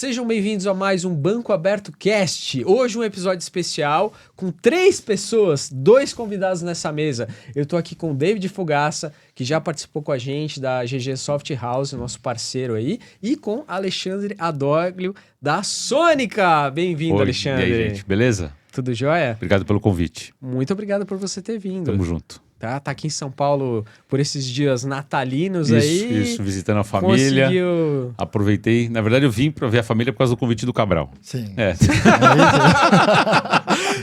Sejam bem-vindos a mais um Banco Aberto Cast. Hoje um episódio especial com 3 pessoas, 2 convidados nessa mesa. Eu tô aqui com o David Fogaça, que já participou com a gente da GG Soft House, nosso parceiro aí, e com Alexandre Adoglio da Sônica. Bem-vindo, Alexandre. E aí, gente, beleza? Tudo jóia? Obrigado pelo convite. Muito obrigado por você ter vindo. Tamo junto. Tá aqui em São Paulo por esses dias natalinos aí. Isso, visitando a família. Conseguiu... Aproveitei. Na verdade, eu vim pra ver a família por causa do convite do Cabral. Sim. É.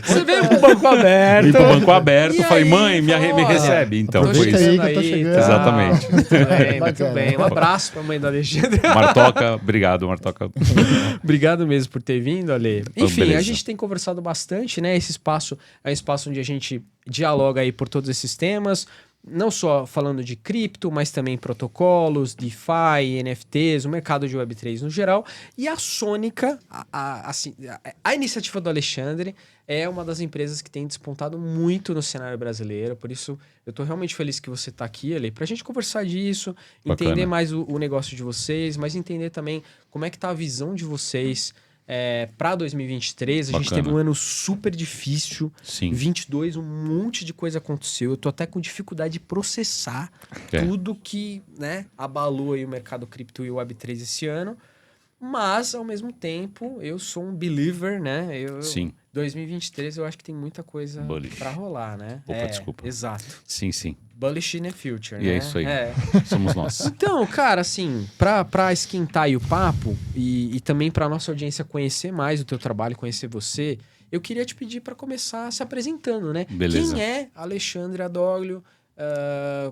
Você veio pro Banco Aberto. Vim pro Banco Aberto, E falei, aí, mãe, me olha, recebe. Então, tô foi Aproveita isso. aí que eu tô aí, chegando. tá. Exatamente. Muito bem, muito Bacana. bem. Um abraço pra mãe do Alexandre. Martoca, obrigado, Martoca. Obrigado mesmo por ter vindo, Ale. Enfim, beleza. a gente tem conversado bastante, né? Esse espaço é um espaço onde a gente dialoga aí por todos esses temas. Não só falando de cripto, mas também protocolos, DeFi, NFTs, o mercado de Web3 no geral. E a Sônica, a iniciativa do Alexandre, é uma das empresas que tem despontado muito no cenário brasileiro. Por isso, eu estou realmente feliz que você está aqui, Ale, para a gente conversar disso, Bacana. entender mais o negócio de vocês, mas entender também como é que está a visão de vocês para 2023. A gente Bacana. teve um ano super difícil. Sim. 22, um monte de coisa aconteceu. Eu tô até com dificuldade de processar tudo que, né, abalou aí o mercado cripto e o Web3 esse ano. Mas, ao mesmo tempo, eu sou um believer, né? Sim. 2023 eu acho que tem muita coisa Bullish. pra rolar, né? Opa, desculpa. Exato. Sim, sim. Bullish in the future, E né? é isso aí. Somos nós. Então, cara, assim, pra esquentar aí o papo e também pra nossa audiência conhecer mais o teu trabalho, conhecer você, eu queria te pedir pra começar se apresentando, né? Beleza. Quem é Alexandre Adoglio?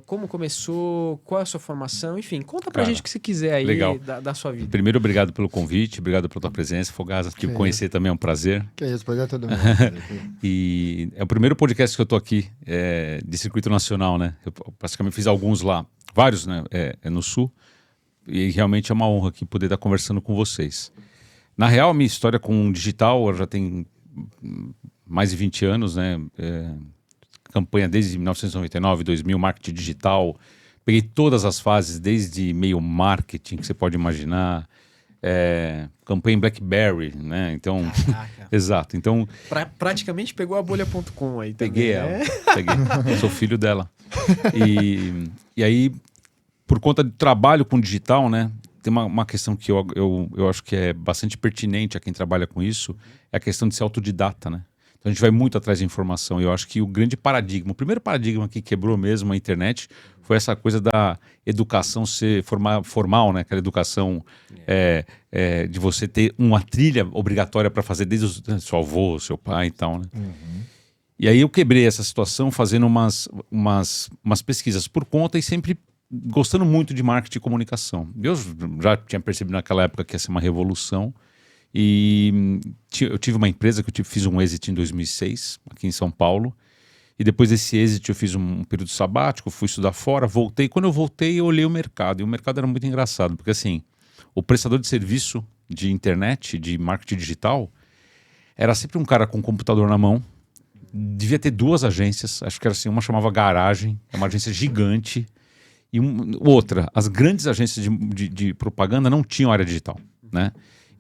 Como começou? Qual é a sua formação? Enfim, conta pra Cara, gente o que você quiser aí legal. da sua vida. Primeiro, obrigado pelo convite, obrigado pela tua presença, Fogaça. Te Que conhecer também é um prazer. Que isso, prazer é todo mundo. E é o primeiro podcast que eu tô aqui de circuito nacional, né? Eu praticamente fiz alguns lá, vários, né? No Sul. E realmente é uma honra aqui poder estar conversando com vocês. Na real, a minha história com o digital já tem mais de 20 anos, né? Campanha desde 1999, 2000, marketing digital. Peguei todas as fases, desde e-mail marketing, que você pode imaginar. Campanha em BlackBerry, né? Então, Caraca. exato. Então, Praticamente pegou a bolha.com aí também. peguei ela. Peguei. Sou filho dela. E aí, por conta do trabalho com digital, né? Tem uma questão que eu acho que é bastante pertinente a quem trabalha com isso, é a questão de ser autodidata, né? Então a gente vai muito atrás de informação. E eu acho que o grande paradigma, o primeiro paradigma que quebrou mesmo a internet foi essa coisa da educação ser formal, né? Aquela educação de você ter uma trilha obrigatória para fazer desde o seu avô, seu pai e tal, né? E aí eu quebrei essa situação fazendo umas pesquisas por conta e sempre gostando muito de marketing e comunicação. Eu já tinha percebido naquela época que ia ser uma revolução. E eu tive uma empresa que fiz um exit em 2006, aqui em São Paulo. E depois desse exit eu fiz um período sabático, fui estudar fora, voltei. Quando eu voltei, eu olhei o mercado. E o mercado era muito engraçado, porque assim, o prestador de serviço de internet, de marketing digital, era sempre um cara com um computador na mão. Devia ter 2 agências, acho que era assim, uma chamava Garagem, é uma agência gigante. E outra, as grandes agências de propaganda não tinham área digital, né?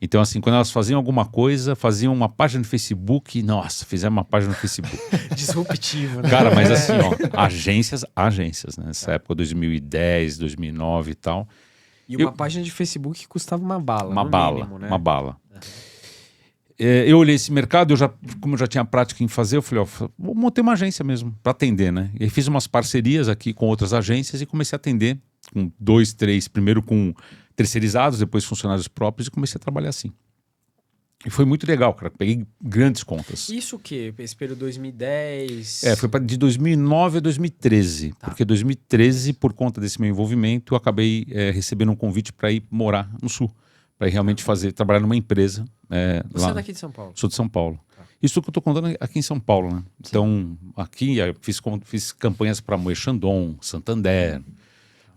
Então, assim, quando elas faziam alguma coisa, faziam uma página no Facebook, nossa, fizeram uma página no Facebook. Disruptivo, né? Cara, mas assim, ó, agências, né? Nessa época, 2010, 2009 e tal. E uma página de Facebook que custava uma bala. Uma no bala, mínimo, né? uma bala. Eu olhei esse mercado, como eu já tinha prática em fazer, eu falei, ó, vou montar uma agência mesmo, para atender, né? E aí fiz umas parcerias aqui com outras agências e comecei a atender com 2, 3, primeiro com terceirizados, depois funcionários próprios e comecei a trabalhar assim. E foi muito legal, cara. Peguei grandes contas. Isso o quê? Esse período 2010? Foi de 2009 a 2013. Tá. Porque 2013, por conta desse meu envolvimento, eu acabei recebendo um convite para ir morar no Sul. Para realmente trabalhar numa empresa. Você lá. é daqui de São Paulo? Sou de São Paulo. Tá. Isso que eu estou contando aqui em São Paulo, né? Então, aqui eu fiz campanhas para Moe Chandon, Santander.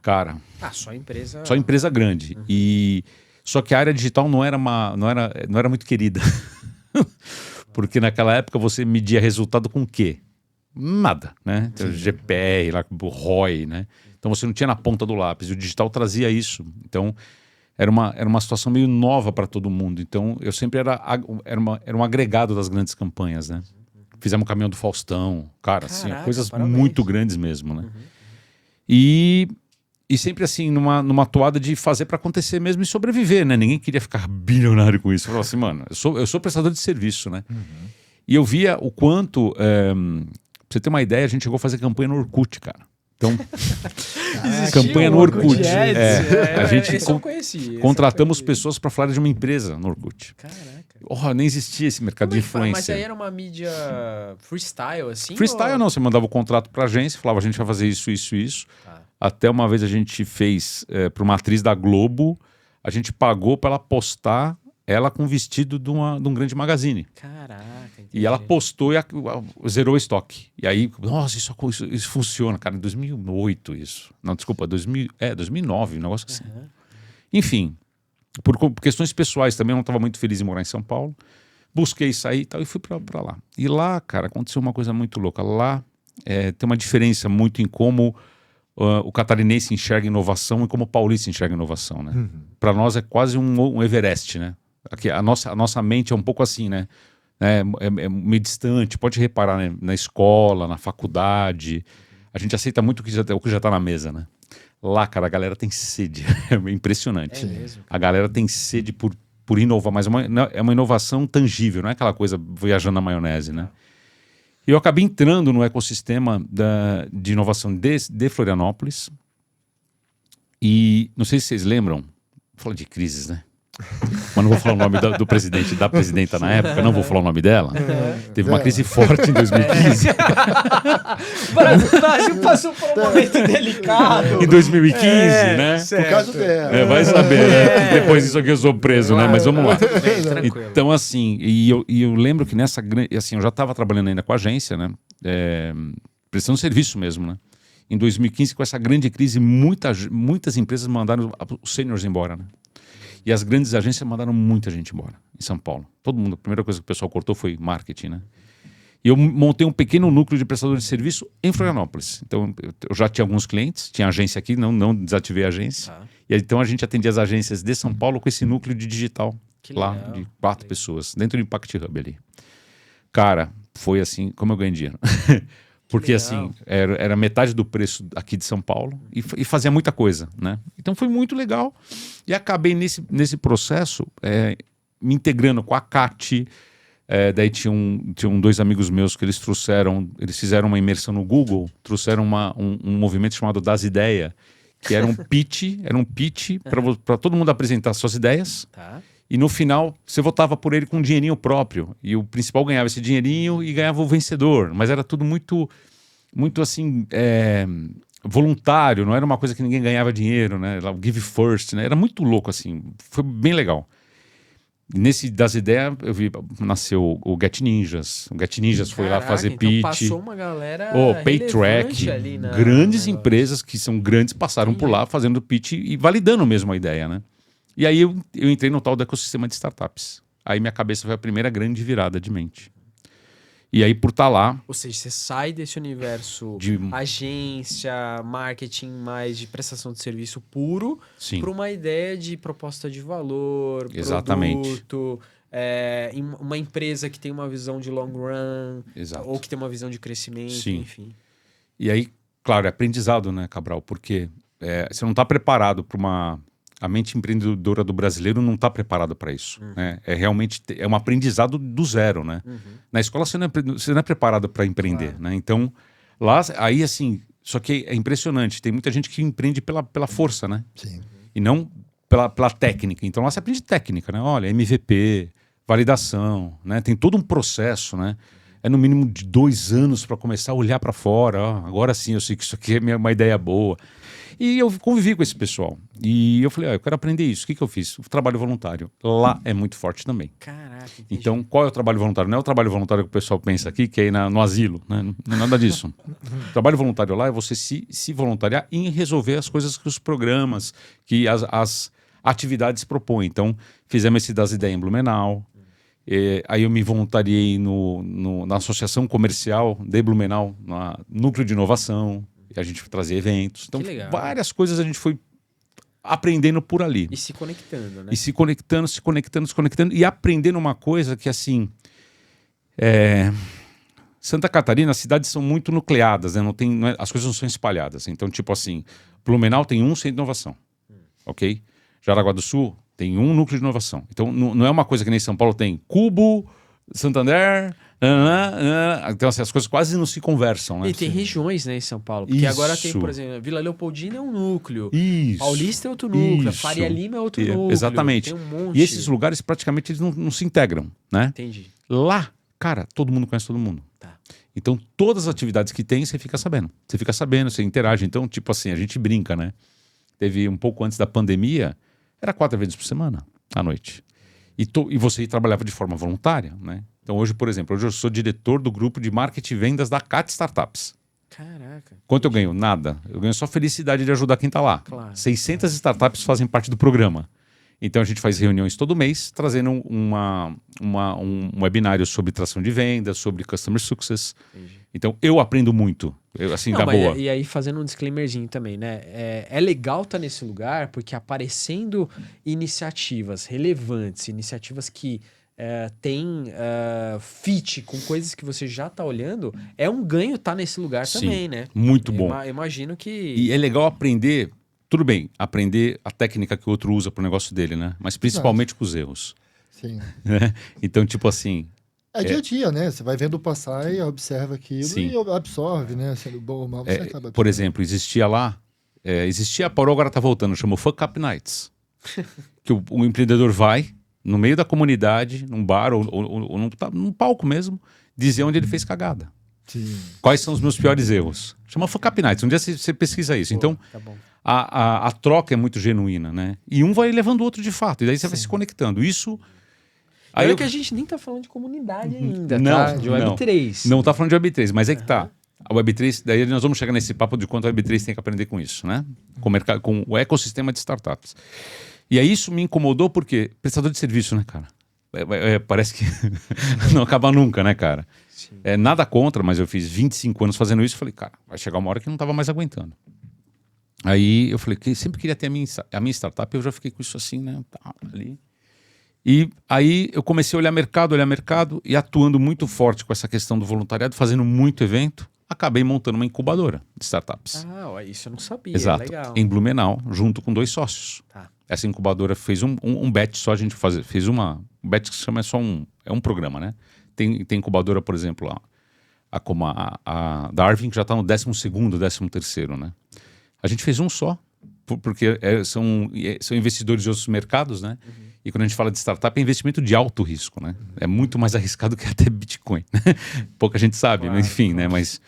Cara, Só empresa... só empresa grande. Só que a área digital não era muito querida. Porque naquela época você media resultado com o quê? Nada, né? Então, GPR, lá, ROI, né? Então você não tinha na ponta do lápis. E o digital trazia isso. Então era uma situação meio nova para todo mundo. Então, eu sempre era um agregado das grandes campanhas, né? Fizemos o Caminhão do Faustão, cara, assim, coisas parabéns. muito grandes mesmo, né? E sempre assim, numa toada de fazer para acontecer mesmo e sobreviver, né? Ninguém queria ficar bilionário com isso. Falava assim, mano, eu sou prestador de serviço, né? E eu via o quanto, pra você ter uma ideia, a gente chegou a fazer campanha no Orkut, cara. Então, campanha no Orkut. A gente contratamos pessoas para falar de uma empresa no Orkut. Caraca. Nem existia esse mercado de influência. Mas aí era uma mídia freestyle, assim? Freestyle não, você mandava o contrato pra agência, falava, a gente vai fazer isso, isso, isso. Até uma vez a gente fez para uma atriz da Globo, a gente pagou para ela postar ela com vestido de um grande magazine. Caraca, entendi. E ela postou e zerou o estoque. E aí, nossa, isso funciona, cara, em 2008 isso. Não, desculpa, 2009, um negócio assim. Enfim, por questões pessoais também, eu não estava muito feliz em morar em São Paulo. Busquei sair e tal, e fui para lá. E lá, cara, aconteceu uma coisa muito louca. Lá tem uma diferença muito em como o catarinense enxerga inovação e como o paulista enxerga inovação, né? Para nós é quase um Everest, né? Aqui, a nossa mente é um pouco assim, né? É meio distante, pode reparar, né? Na escola, na faculdade. A gente aceita muito o que já tá na mesa, né? Lá, cara, a galera tem sede. É impressionante. É mesmo, a galera tem sede por inovar, mas é uma inovação tangível, não é aquela coisa viajando na maionese, né? E eu acabei entrando no ecossistema de inovação de Florianópolis. E não sei se vocês lembram, vou falar de crises, né? Mas não vou falar o nome do presidente, da presidenta na época, não vou falar o nome dela. Teve uma crise forte em 2015. O Brasil passou por um momento delicado. Em 2015, né? Por causa dela. Vai saber, né? Depois disso aqui eu sou preso, né? Mas vamos lá. Tranquilo. Então, assim, eu lembro que nessa grande. Assim, eu já estava trabalhando ainda com a agência, né? Prestando serviço mesmo, né? Em 2015, com essa grande crise, muitas empresas mandaram os sêniors embora, né? E as grandes agências mandaram muita gente embora em São Paulo. Todo mundo, a primeira coisa que o pessoal cortou foi marketing, né? E eu montei um pequeno núcleo de prestadores de serviço em Florianópolis. Então, eu já tinha alguns clientes, tinha agência aqui, não desativei a agência. E então a gente atendia as agências de São Paulo com esse núcleo de digital lá, de 4 pessoas, dentro do Impact Hub ali. Cara, foi assim, como eu ganhei dinheiro. Porque assim, era metade do preço aqui de São Paulo e fazia muita coisa, né? Então foi muito legal. E acabei nesse processo me integrando com a CAT. Daí tinham 2 amigos meus que eles fizeram uma imersão no Google, trouxeram um movimento chamado Das Ideias, que era um pitch para todo mundo apresentar suas ideias. Tá. E no final, você votava por ele com um dinheirinho próprio. E o principal ganhava esse dinheirinho e ganhava o vencedor. Mas era tudo muito assim, voluntário. Não era uma coisa que ninguém ganhava dinheiro, né? O Give First, né? Era muito louco, assim. Foi bem legal. Nesse Das Ideias, eu vi, nasceu o Get Ninjas. O Get Ninjas foi lá fazer então pitch. Passou uma galera PayTrack, ali grandes empresas que são grandes passaram por lá fazendo pitch e validando mesmo a ideia, né? E aí eu entrei no tal do ecossistema de startups. Aí minha cabeça foi a primeira grande virada de mente. E aí por estar lá... Ou seja, você sai desse universo de agência, marketing, mais de prestação de serviço puro, para uma ideia de proposta de valor, produto, uma empresa que tem uma visão de long run, ou que tem uma visão de crescimento, enfim. E aí, claro, é aprendizado, né, Cabral? Porque você não está preparado para A mente empreendedora do brasileiro não está preparada para isso. Né? Realmente um aprendizado do zero, né? Na escola você não é preparado para empreender, né? Então, lá, aí assim, só que é impressionante. Tem muita gente que empreende pela força, né? Sim. E não pela técnica. Então lá você aprende técnica, né? Olha, MVP, validação, né? Tem todo um processo, né? É no mínimo de 2 anos para começar a olhar para fora. Agora sim, eu sei que isso aqui é uma ideia boa. E eu convivi com esse pessoal. E eu falei, eu quero aprender isso. O que eu fiz? O trabalho voluntário. Lá é muito forte também. Caraca, entendi. Então, qual é o trabalho voluntário? Não é o trabalho voluntário que o pessoal pensa aqui, que é ir no asilo. Né? Não é nada disso. O trabalho voluntário lá é você se voluntariar em resolver as coisas que os programas, que as atividades propõem. Então, fizemos esse Das Ideias em Blumenau. Aí eu me voluntariei na Associação Comercial de Blumenau, no Núcleo de Inovação. E a gente trazia eventos. Então, várias coisas a gente foi aprendendo por ali. E se conectando, né? E se conectando e aprendendo uma coisa que, assim, Santa Catarina, as cidades são muito nucleadas, né? As coisas não são espalhadas. Então, tipo assim, Blumenau tem um centro de inovação, ok? Jaraguá do Sul tem um núcleo de inovação. Então, não é uma coisa que nem São Paulo tem Cubo, Santander... Então, assim, as coisas quase não se conversam, né? E tem regiões, né, em São Paulo. Porque agora tem, por exemplo, Vila Leopoldina é um núcleo. Isso. Paulista é outro núcleo. Faria Lima é outro núcleo. Exatamente. Tem um monte. E esses lugares, praticamente, eles não se integram, né? Entendi. Lá, cara, todo mundo conhece todo mundo. Tá. Então, todas as atividades que tem, você fica sabendo. Você interage. Então, tipo assim, a gente brinca, né? Teve um pouco antes da pandemia, era 4 vezes por semana, à noite. E você trabalhava de forma voluntária, né? Então hoje, por exemplo, eu sou diretor do grupo de marketing e vendas da CAT Startups. Caraca. Quanto eu ganho? Nada. Eu ganho só felicidade de ajudar quem está lá. Claro. 600 startups fazem parte do programa. Então a gente faz reuniões todo mês, trazendo um webinário sobre tração de vendas, sobre customer success. Entendi. Então eu aprendo muito, assim, da boa. E aí, fazendo um disclaimerzinho também, né? É legal estar nesse lugar, porque aparecendo iniciativas relevantes, iniciativas que tem fit com coisas que você já está olhando, é um ganho estar nesse lugar. Sim, também, né? Muito bom. Imagino que... E é legal aprender, tudo bem, aprender a técnica que o outro usa para o negócio dele, né? Mas principalmente com os erros. Sim. Então, tipo assim... É dia a dia, né? Você vai vendo passar e observa aquilo. Sim. E absorve, né? Sendo bom ou mal, você acaba absorvendo. Por exemplo, existia lá, parou, agora tá voltando, chamou Fuck Up Nights. Que o empreendedor vai no meio da comunidade, num bar ou num palco mesmo, dizer onde ele fez cagada. Sim. Quais são os meus piores erros? Chama Fuck Up Nights. Um dia você pesquisa isso. Então, tá bom. A troca é muito genuína, né? E um vai levando o outro de fato. E daí você vai se conectando. Isso... Aí que a gente nem tá falando de comunidade ainda, não, tá? De Web3. Não tá falando de Web3, mas é que tá. A Web3, daí nós vamos chegar nesse papo de quanto a Web3 tem que aprender com isso, né? Com o ecossistema de startups. E aí isso me incomodou porque prestador de serviço, né, cara? Parece que não acaba nunca, né, cara? Nada contra, mas eu fiz 25 anos fazendo isso e falei, cara, vai chegar uma hora que eu não tava mais aguentando. Aí eu falei, que sempre queria ter a minha startup, eu já fiquei com isso assim, né? Ali. E aí eu comecei a olhar mercado e atuando muito forte com essa questão do voluntariado, fazendo muito evento, acabei montando uma incubadora de startups. Ah, isso eu não sabia. Exato. Legal. Em Blumenau, junto com 2 sócios. Tá. Essa incubadora fez um bet só, a gente fez um bet que se chama é um programa, né? Tem incubadora, por exemplo, como a Darwin, que já está no 12º, 13º, né? A gente fez um só, porque são investidores de outros mercados, né? Uhum. E quando a gente fala de startup, é investimento de alto risco, né? É muito mais arriscado que até Bitcoin. Pouca gente sabe, claro, mas enfim, né? Mas,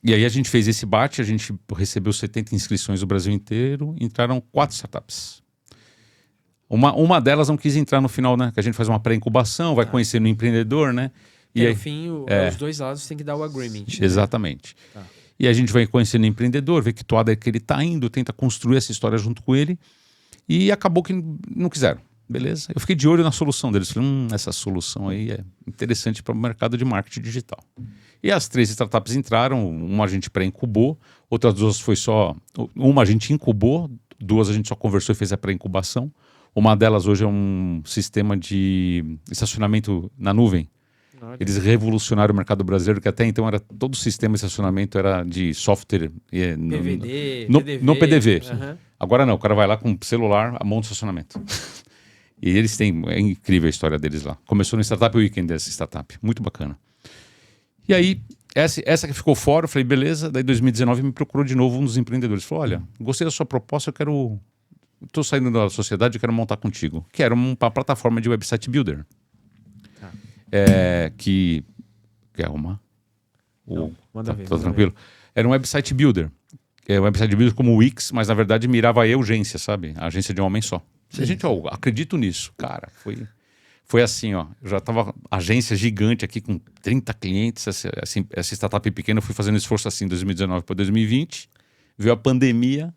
e aí a gente fez esse bate, a gente recebeu 70 inscrições do Brasil inteiro, entraram 4 startups. Uma delas não quis entrar no final, né? Que a gente faz uma pré-incubação, vai conhecendo o empreendedor, né? E aí, no fim, os dois lados têm que dar o agreement. Exatamente. Né? Tá. E a gente vai conhecendo o empreendedor, ver que toada é que ele está indo, tenta construir essa história junto com ele. E acabou que não quiseram. Beleza? Eu fiquei de olho na solução deles. Falei, essa solução aí é interessante para o mercado de marketing digital. E as 3 startups entraram, uma a gente pré-incubou, outras 2 foi só... Uma a gente incubou, 2 a gente só conversou e fez a pré-incubação. Uma delas hoje é um sistema de estacionamento na nuvem. Eles revolucionaram o mercado brasileiro, que até então todo o sistema de estacionamento era de software... PVD, no PDV. Uhum. Agora não, o cara vai lá com o celular, monta o estacionamento. E eles têm... É incrível a história deles lá. Começou no Startup Weekend essa startup. Muito bacana. E aí, essa que ficou fora, eu falei, beleza. Daí, em 2019, me procurou de novo um dos empreendedores. Falou, olha, gostei da sua proposta, estou saindo da sociedade, eu quero montar contigo. Que era uma plataforma de website builder. Que é uma... Manda ver. Tá tranquilo? Era um website builder. Um website builder como o Wix, mas na verdade mirava a urgência, sabe? A agência de um homem só. Sim. A gente, acredito nisso. Cara, foi assim, ó. Eu já tava agência gigante aqui com 30 clientes. Essa startup pequena, eu fui fazendo esforço assim, 2019 para 2020. Veio a pandemia.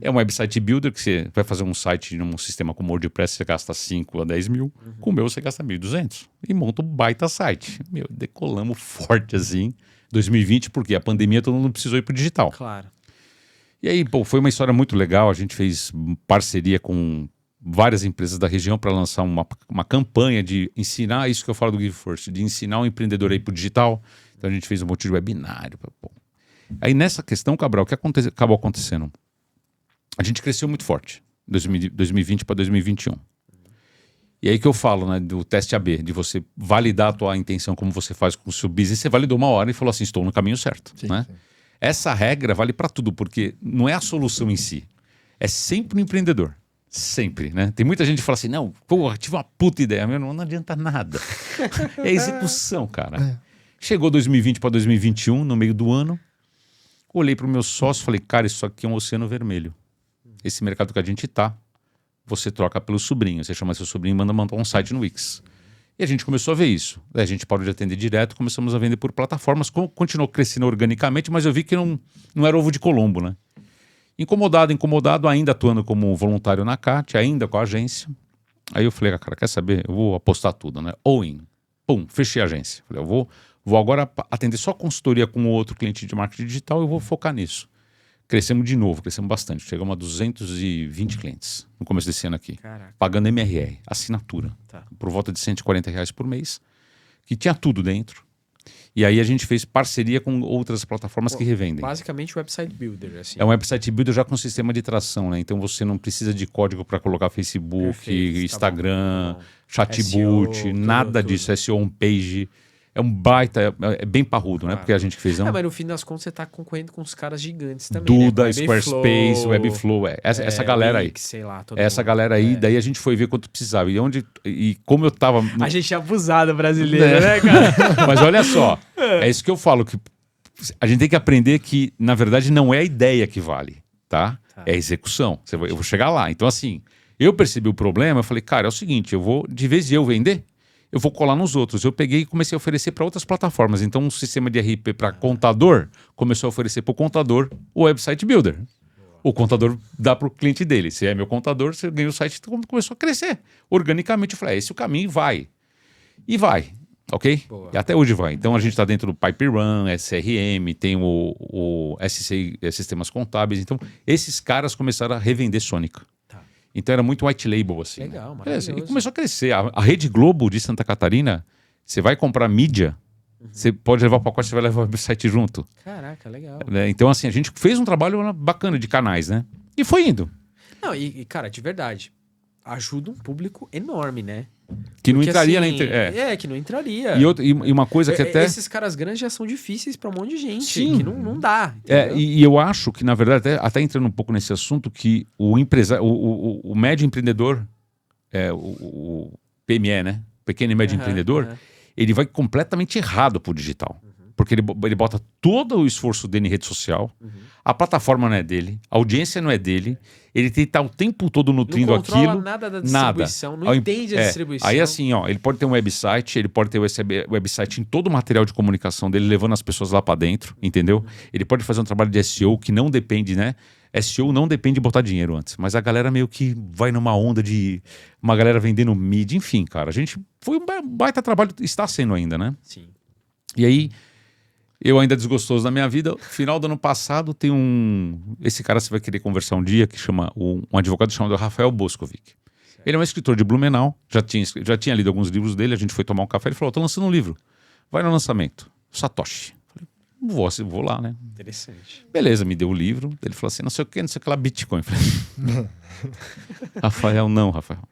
É um website builder que você vai fazer um site num sistema como WordPress, você gasta 5 a 10 mil. Com o meu, você gasta 1.200. E monta um baita site. Meu, decolamos forte assim. 2020, porque a pandemia todo mundo precisou ir pro digital. Claro. E aí, pô, foi uma história muito legal. A gente fez parceria com várias empresas da região para lançar uma campanha de ensinar isso que eu falo do Give First, de ensinar o empreendedor aí pro digital. Então a gente fez um monte de webinário. Pô. Aí nessa questão, Cabral, o que acabou acontecendo? A gente cresceu muito forte, 2020 para 2021. E aí que eu falo, né, do teste AB, de você validar a tua intenção como você faz com o seu business. Você validou uma hora e falou assim, estou no caminho certo. Sim, né? sim. Essa regra vale para tudo, porque não é a solução em si. É sempre o empreendedor. Sempre, né? Tem muita gente que fala assim, não, porra, tive uma puta ideia. Meu, não adianta nada. É execução, cara. Chegou 2020 para 2021, no meio do ano. Olhei para o meu sócio e falei, cara, isso aqui é um oceano vermelho. Esse mercado que a gente tá, você troca pelo sobrinho. Você chama seu sobrinho e manda montar um site no Wix. E a gente começou a ver isso. A gente parou de atender direto, começamos a vender por plataformas. Continuou crescendo organicamente, mas eu vi que não era ovo de Colombo, né? Incomodado, ainda atuando como voluntário na CAT, ainda com a agência. Aí eu falei, cara, quer saber? Eu vou apostar tudo, né? All in. Pum, fechei a agência. Falei, eu vou agora atender só consultoria com outro cliente de marketing digital e eu vou focar nisso. Crescemos de novo, crescemos bastante. Chegamos a 220 clientes no começo desse ano aqui. Caraca. Pagando MRR, assinatura. Tá. Por volta de R$140 por mês. Que tinha tudo dentro. E aí a gente fez parceria com outras plataformas que revendem. Basicamente website builder, assim. É um website builder já com sistema de tração, né? Então você não precisa de código para colocar Facebook, Perfeito, Instagram, tá bom. chatbot, SEO, nada tudo. disso. SEO homepage. É um baita, é bem parrudo, né? Ah. Porque a gente fez Mas no fim das contas você tá concorrendo com os caras gigantes também, Duda, né? Squarespace, Webflow, essa galera aí. Wix, sei lá, todo Essa mundo. galera aí, daí a gente foi ver quanto precisava. E como eu tava... A gente é abusado brasileiro, né, cara? Mas olha só, é isso que eu falo, que a gente tem que aprender que, na verdade, não é a ideia que vale, tá? É a execução. Eu vou chegar lá. Então, assim, eu percebi o problema, eu falei, cara, é o seguinte, de vez de eu vender, eu vou colar nos outros. Eu peguei e comecei a oferecer para outras plataformas. Então, um sistema de RP para contador começou a oferecer para o contador o website builder. O contador dá para o cliente dele. Se é meu contador, você ganha o site, então começou a crescer. Organicamente, eu falei, esse é o caminho, vai. E vai, ok? Boa. E até hoje vai. Então, a gente está dentro do Pipe Run, SRM, tem o SC, Sistemas Contábeis. Então, esses caras começaram a revender Sônica. Então era muito white label, assim. Legal, né? maravilhoso. E começou a crescer. A Rede Globo de Santa Catarina, você vai comprar mídia, você pode levar o pacote, você vai levar o website junto. Caraca, legal. Né? Então, assim, a gente fez um trabalho bacana de canais, né? E foi indo. Não, cara, de verdade, ajuda um público enorme, né? Que não Porque, entraria assim, na internet. que não entraria. E uma coisa que até... Esses caras grandes já são difíceis pra um monte de gente. Sim. Que não dá. Entendeu? E eu acho que, na verdade, até entrando um pouco nesse assunto, que o empresário, o médio empreendedor, o PME, né? Pequeno e médio empreendedor, ele vai completamente errado pro digital. Porque ele bota todo o esforço dele em rede social, a plataforma não é dele, a audiência não é dele, ele tem que estar o tempo todo nutrindo não controla aquilo. nada da distribuição, não entende a distribuição. Aí assim, ó, ele pode ter um website, ele pode ter o website em todo o material de comunicação dele, levando as pessoas lá para dentro, entendeu? Ele pode fazer um trabalho de SEO que não depende, né? SEO não depende de botar dinheiro antes, mas a galera meio que vai numa onda de uma galera vendendo mídia, enfim, cara. A gente foi um baita trabalho, está sendo ainda, né? Sim. E aí, eu ainda desgostoso da minha vida, final do ano passado tem esse cara você vai querer conversar um dia, que chama um advogado chamado Rafael Boscovic. Certo. Ele é um escritor de Blumenau, já tinha lido alguns livros dele, a gente foi tomar um café, ele falou, tô lançando um livro, vai no lançamento, Satoshi. Falei, vou lá, né? Interessante. Beleza, me deu o livro, ele falou assim, não sei o que lá, Bitcoin. Eu falei, Rafael.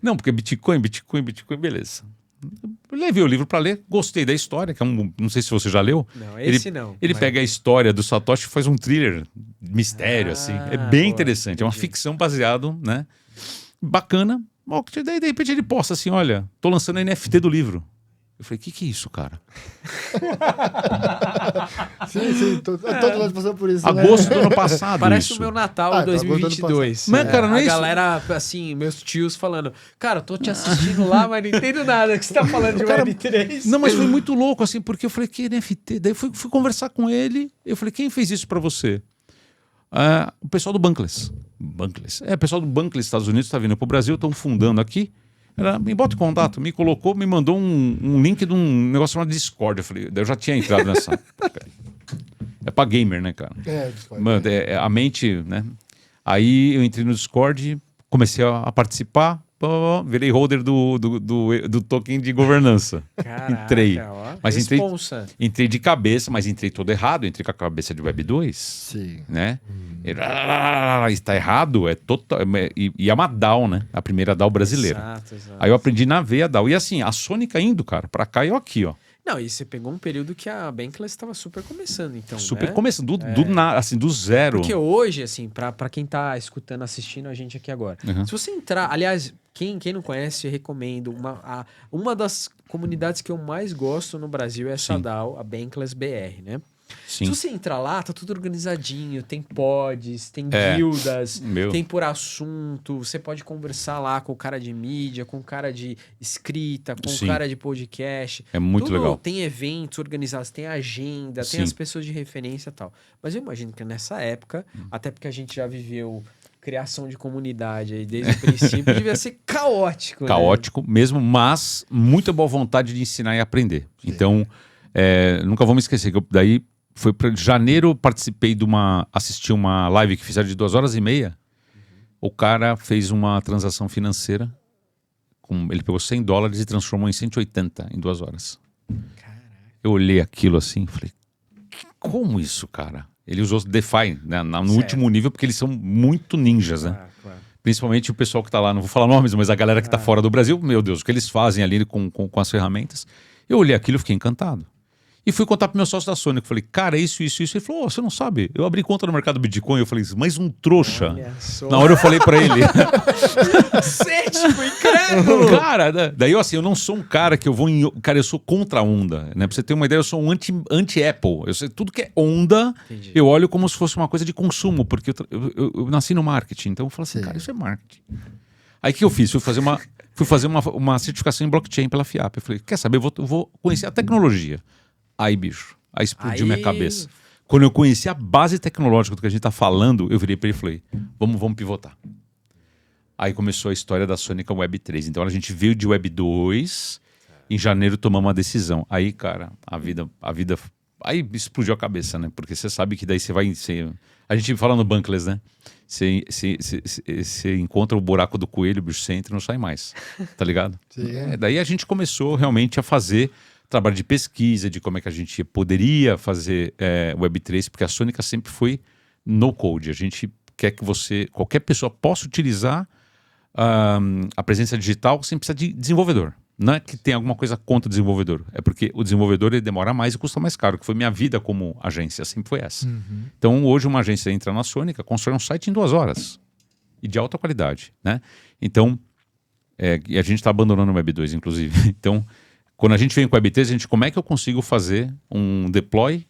Não, porque Bitcoin, beleza. Eu levei o livro para ler, gostei da história, que não sei se você já leu. Não, esse não. Ele pega a história do Satoshi e faz um thriller, mistério, assim. É bem interessante. Entendi. É uma ficção baseado, né? Bacana. Daí, de repente, ele posta assim, olha, tô lançando NFT do livro. Eu falei, que é isso, cara? Sim, todo mundo passou por isso. Agosto né? do ano passado. Parece isso. o meu Natal 2022. Mas, cara, não é a isso. galera, assim, meus tios falando, cara, eu tô te assistindo lá, mas não entendo nada que você tá falando de Cara, Web3. Não, mas foi muito louco, assim, porque eu falei, que NFT? Daí fui conversar com ele, eu falei, quem fez isso pra você? O pessoal do Bankless. O pessoal do Bankless Estados Unidos está vindo pro Brasil, estão fundando aqui. Me bota em contato, me colocou, me mandou um link de um negócio chamado Discord. Eu falei, eu já tinha entrado nessa. É pra gamer, né, cara? Discord. Mano, a mente, né? Aí eu entrei no Discord, comecei a participar, virei holder do token de governança. Caraca, Entrei. ó, Mas responsa. entrei de cabeça, mas entrei todo errado, entrei com a cabeça de Web 2. Sim. Né? Está errado, e é uma DAO, né? A primeira DAO brasileira. Exato. Aí eu aprendi na veia DAO. E assim, a Sônica indo, cara, pra cá e eu aqui, ó. Não, e você pegou um período que a Bankless estava super começando, então, Super né? começando, assim, do zero. Porque hoje, assim, pra quem tá escutando, assistindo a gente aqui agora, se você entrar, aliás, quem não conhece, eu recomendo, uma das comunidades que eu mais gosto no Brasil é essa Sim. DAO, a Bankless BR, né? Sim. Se você entrar lá, tá tudo organizadinho, tem pods, tem guildas, tem por assunto, você pode conversar lá com o cara de mídia, com o cara de escrita, com o cara de podcast. É muito tudo legal. Tem eventos organizados, tem agenda, tem as pessoas de referência e tal. Mas eu imagino que nessa época, até porque a gente já viveu criação de comunidade aí desde o princípio, devia ser caótico. Caótico mesmo, mas muita boa vontade de ensinar e aprender. Sim. Então, nunca vou me esquecer que daí foi para janeiro, assisti uma live que fizeram de 2h30. O cara fez uma transação financeira, ele pegou $100 e transformou em 180 em 2 horas. Caraca. Eu olhei aquilo assim e falei, como isso, cara? Ele usou DeFi, né, no último nível, porque eles são muito ninjas, né? Claro. Principalmente o pessoal que tá lá, não vou falar nomes, mas a galera que tá fora do Brasil, meu Deus, o que eles fazem ali com as ferramentas. Eu olhei aquilo e fiquei encantado. E fui contar pro meu sócio da Sônica. Falei, cara, isso. Ele falou, você não sabe? Eu abri conta no mercado Bitcoin. Eu falei, mas um trouxa. Na hora eu falei pra ele. Cético, incrédulo. Cara, daí eu não sou um cara que eu vou em... Cara, eu sou contra a onda, né? Pra você ter uma ideia, eu sou um anti-Apple. Eu sei, tudo que é onda, Entendi. Eu olho como se fosse uma coisa de consumo, porque eu nasci no marketing. Então eu falo assim, cara, isso é marketing. Aí o que eu fiz? Fui fazer uma certificação em blockchain pela FIAP. Eu falei, quer saber? Eu vou conhecer a tecnologia. Aí, bicho, aí explodiu minha cabeça. Quando eu conheci a base tecnológica do que a gente tá falando, eu virei para ele e falei, vamos pivotar. Aí começou a história da Sônica Web 3. Então a gente veio de Web 2, em janeiro tomamos uma decisão. Aí, cara, a vida aí explodiu a cabeça, né? Porque você sabe que daí você vai... A gente fala no Bankless, né? Você encontra o buraco do coelho, bicho, você entra e não sai mais. Tá ligado? Sim. Daí a gente começou realmente a fazer trabalho de pesquisa, de como é que a gente poderia fazer Web3, porque a Sônica sempre foi no code. A gente quer que qualquer pessoa possa utilizar a presença digital sem precisar de desenvolvedor. Não é que tem alguma coisa contra o desenvolvedor, é porque o desenvolvedor ele demora mais e custa mais caro, que foi minha vida como agência, sempre foi essa. Então hoje uma agência entra na Sônica, constrói um site em 2 horas e de alta qualidade, né? Então, e a gente está abandonando o Web 2, inclusive. Então, quando a gente vem com o Web3, como é que eu consigo fazer um deploy,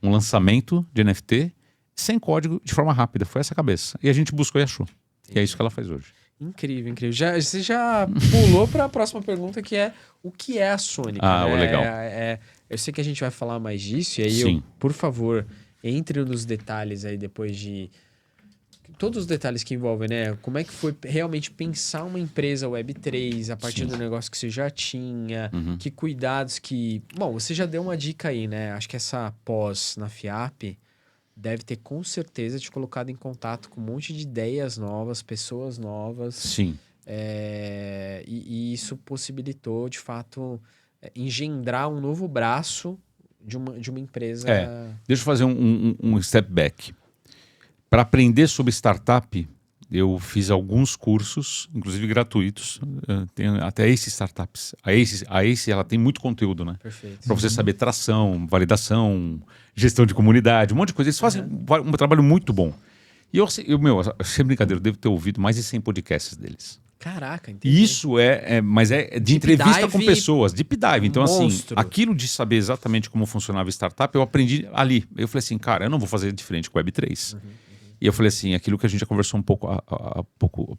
um lançamento de NFT sem código de forma rápida? Foi essa a cabeça. E a gente buscou e achou. E é isso que ela faz hoje. Incrível. Você já pulou para a próxima pergunta, que é o que é a Sônica? Legal. Eu sei que a gente vai falar mais disso, e aí por favor, entre nos detalhes aí depois de... Todos os detalhes que envolvem, né? Como é que foi realmente pensar uma empresa Web3 a partir do negócio que você já tinha? Que cuidados que... Bom, você já deu uma dica aí, né? Acho que essa pós na FIAP deve ter com certeza te colocado em contato com um monte de ideias novas, pessoas novas. Sim. E isso possibilitou, de fato, engendrar um novo braço de uma empresa... Deixa eu fazer um step back. Para aprender sobre startup, eu fiz alguns cursos, inclusive gratuitos. Tem até Ace Startups. A Ace ela tem muito conteúdo, né? Perfeito. Para você saber tração, validação, gestão de comunidade, um monte de coisa. Eles fazem um trabalho muito bom. E sem brincadeira, eu devo ter ouvido mais de 100 podcasts deles. Caraca, entendi. E isso mas é de Deep entrevista dive, com pessoas, deep dive. Então, monstro. assim, aquilo de saber exatamente como funcionava startup, eu aprendi ali. Eu falei assim, cara, eu não vou fazer diferente com Web3. E eu falei assim, aquilo que a gente já conversou um pouco há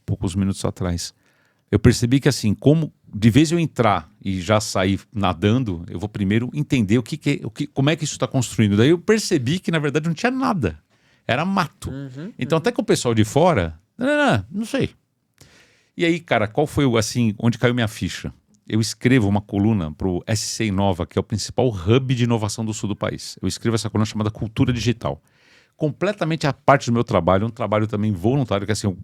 poucos minutos atrás. Eu percebi que assim, como de vez eu entrar e já sair nadando, eu vou primeiro entender como é que isso está construindo. Daí eu percebi que na verdade não tinha nada. Era mato. Então até que o pessoal de fora, não sei. E aí, cara, qual foi assim, onde caiu minha ficha? eu escrevo uma coluna para o SC Inova, que é o principal hub de inovação do sul do país. Eu escrevo essa coluna chamada Cultura Digital. Completamente a parte do meu trabalho, um trabalho também voluntário, que assim,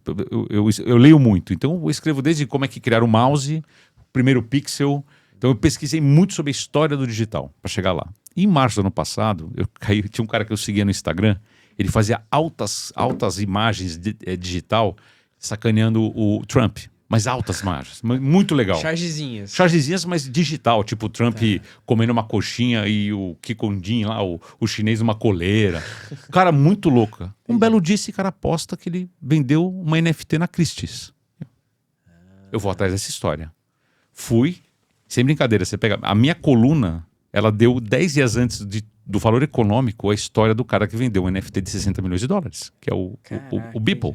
eu leio muito. Então eu escrevo desde como é que criar o mouse, o primeiro pixel. Então eu pesquisei muito sobre a história do digital para chegar lá. E em março do ano passado, tinha um cara que eu seguia no Instagram, ele fazia altas imagens digital sacaneando o Trump. Mas altas imagens, muito legal. Chargezinhas. Chargezinhas, mas digital, tipo o Trump comendo uma coxinha e o Kikondin lá, o chinês uma coleira. Cara, muito louca. Um belo dia esse cara posta que ele vendeu uma NFT na Christie's. Eu vou atrás dessa história. Fui, sem brincadeira, você pega... A minha coluna, ela deu 10 dias antes do valor econômico a história do cara que vendeu um NFT de 60 milhões de dólares, que é o Beeple.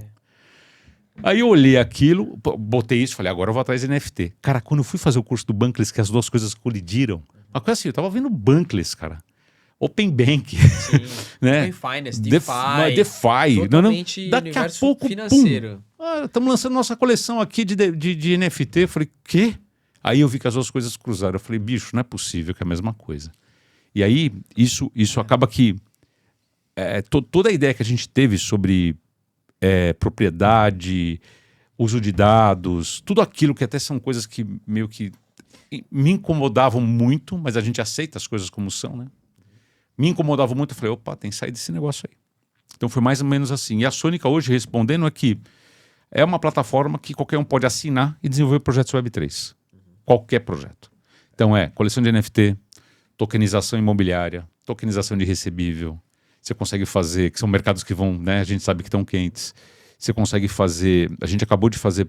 Aí eu olhei aquilo, botei isso, falei, agora eu vou atrás de NFT. Cara, quando eu fui fazer o curso do Bankless, que as duas coisas colidiram, uma coisa assim, eu tava vendo Bankless, cara. Open Bank. Sim. né? Open Finance, DeFi. DeFi. Totalmente daqui a pouco, financeiro. Estamos lançando nossa coleção aqui de NFT. Eu falei, quê? Aí eu vi que as duas coisas cruzaram. Eu falei, bicho, não é possível que é a mesma coisa. E aí, isso acaba que... toda a ideia que a gente teve sobre... propriedade, uso de dados, tudo aquilo que até são coisas que meio que me incomodavam muito, mas a gente aceita as coisas como são, né? Me incomodavam muito, eu falei, opa, tem que sair desse negócio aí. Então foi mais ou menos assim. E a Sônica hoje respondendo é que é uma plataforma que qualquer um pode assinar e desenvolver projetos Web3. Qualquer projeto. Então coleção de NFT, tokenização imobiliária, tokenização de recebível. Você consegue fazer, que são mercados que vão, né? A gente sabe que estão quentes. Você consegue fazer, a gente acabou de fazer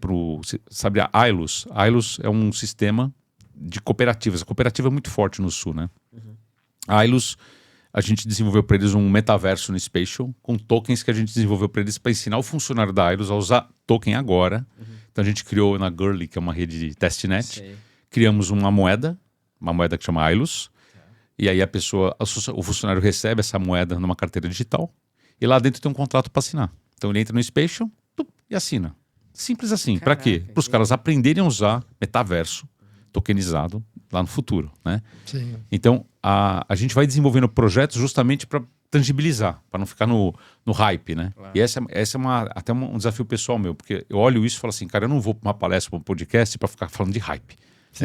sabe a Ailus? A Ailus é um sistema de cooperativas. A cooperativa é muito forte no sul, né? A Ailus, a gente desenvolveu para eles um metaverso no Spatial, com tokens que a gente desenvolveu para eles para ensinar o funcionário da Ailus a usar token agora. Então a gente criou na Girly, que é uma rede de testnet, criamos uma moeda que chama Ailus. E aí o funcionário recebe essa moeda numa carteira digital e lá dentro tem um contrato para assinar. Então ele entra no Spatial e assina. Simples assim. Para quê? Para os caras aprenderem a usar metaverso tokenizado lá no futuro, né? Sim. Então a gente vai desenvolvendo projetos justamente para tangibilizar, para não ficar no hype, né? Claro. E essa é até um desafio pessoal meu, porque eu olho isso e falo assim, cara, eu não vou para uma palestra, para um podcast para ficar falando de hype.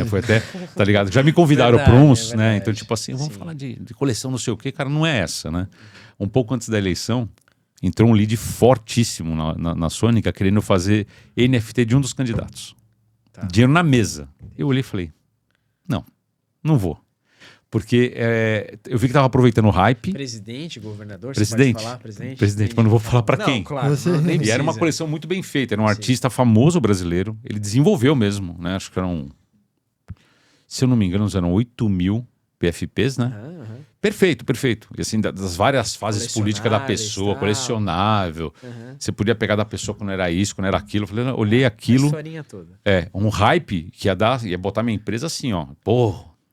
Foi até, tá ligado? Já me convidaram para uns, né? Então, tipo assim, vamos falar de coleção não sei o quê, cara, não é essa, né? Um pouco antes da eleição, entrou um lead fortíssimo na Sônica querendo fazer NFT de um dos candidatos. Dinheiro na mesa. Eu olhei e falei, não vou. Porque eu vi que tava aproveitando o hype. Presidente, governador, presidente, você pode falar? Presidente, mas não vou falar para quem. Claro, e era uma coleção muito bem feita, era um artista famoso brasileiro, ele desenvolveu mesmo, né? Acho que eram... Se eu não me engano, eram 8.000 PFPs, né? Perfeito. E assim, das várias fases políticas da pessoa, colecionável. Você podia pegar da pessoa quando era isso, quando era aquilo. Eu falei, olhei aquilo. A historinha toda. Um hype que ia botar minha empresa assim, ó.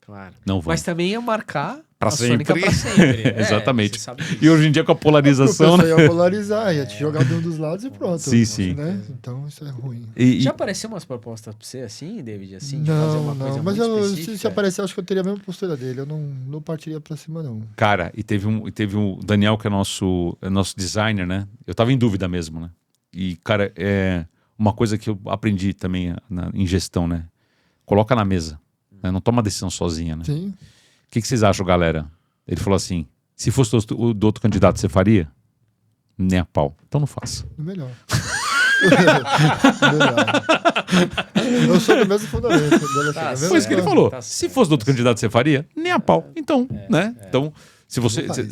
Claro. Não vou. Mas também ia marcar pra sempre. Pra sempre. Exatamente. E hoje em dia com a polarização... O pessoal ia polarizar, ia te jogar de um dos lados e pronto. Sim. Né? Então isso é ruim. Já apareceu umas propostas pra você assim, David? Assim, de fazer uma coisa mas muito específica? Se aparecer, acho que eu teria a mesma postura dele. Eu não partiria pra cima, não. Cara, e teve um Daniel, que é nosso designer, né? Eu tava em dúvida mesmo, né? E, cara, uma coisa que eu aprendi também em gestão, né? Coloca na mesa. Né? Não toma decisão sozinha, né? Sim. O que vocês acham, galera? Ele falou assim, se fosse o do outro candidato, você faria? Nem a pau. Então não faça. Melhor. Eu sou do mesmo fundamento. Foi isso que ele falou. Se fosse do outro candidato, você faria? Nem a pau. Então, né? Então,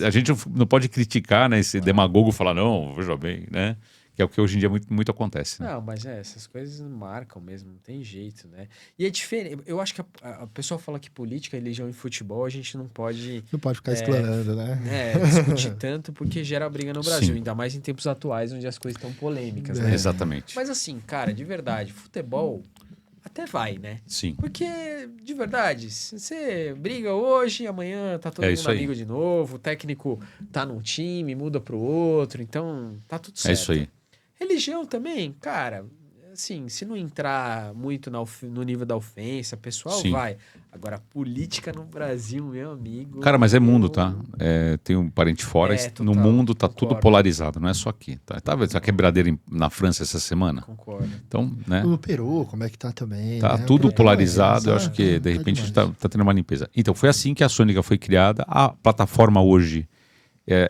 a gente não pode criticar, né? Esse demagogo falar, não, veja bem, né? Que é o que hoje em dia muito acontece. Né? Não, mas essas coisas marcam mesmo, não tem jeito, né? E é diferente, eu acho que a pessoa fala que política, religião e futebol, a gente não pode... Não pode ficar explanando, né? Discutir tanto, porque gera briga no Brasil, Sim. ainda mais em tempos atuais, onde as coisas estão polêmicas, né? Exatamente. Mas assim, cara, de verdade, futebol até vai, né? Sim. Porque, de verdade, você briga hoje, amanhã tá todo mundo amigo de novo, o técnico tá num time, muda pro outro, então tá tudo certo. É isso aí. Religião também, cara, assim, se não entrar muito no nível da ofensa, pessoal, Sim. vai. Agora, política no Brasil, meu amigo... Cara, mas é mundo, tá? Tem um parente fora. No total, mundo tá tudo concordo. polarizado, não é só aqui. Tá vendo essa quebradeira na França essa semana? Concordo. Então, né? No Peru, como é que tá também, Tá né? tudo O Peru polarizado. Eu acho tá que, de repente, demais. tá tendo uma limpeza. Então, foi assim que a Sônica foi criada. A plataforma hoje,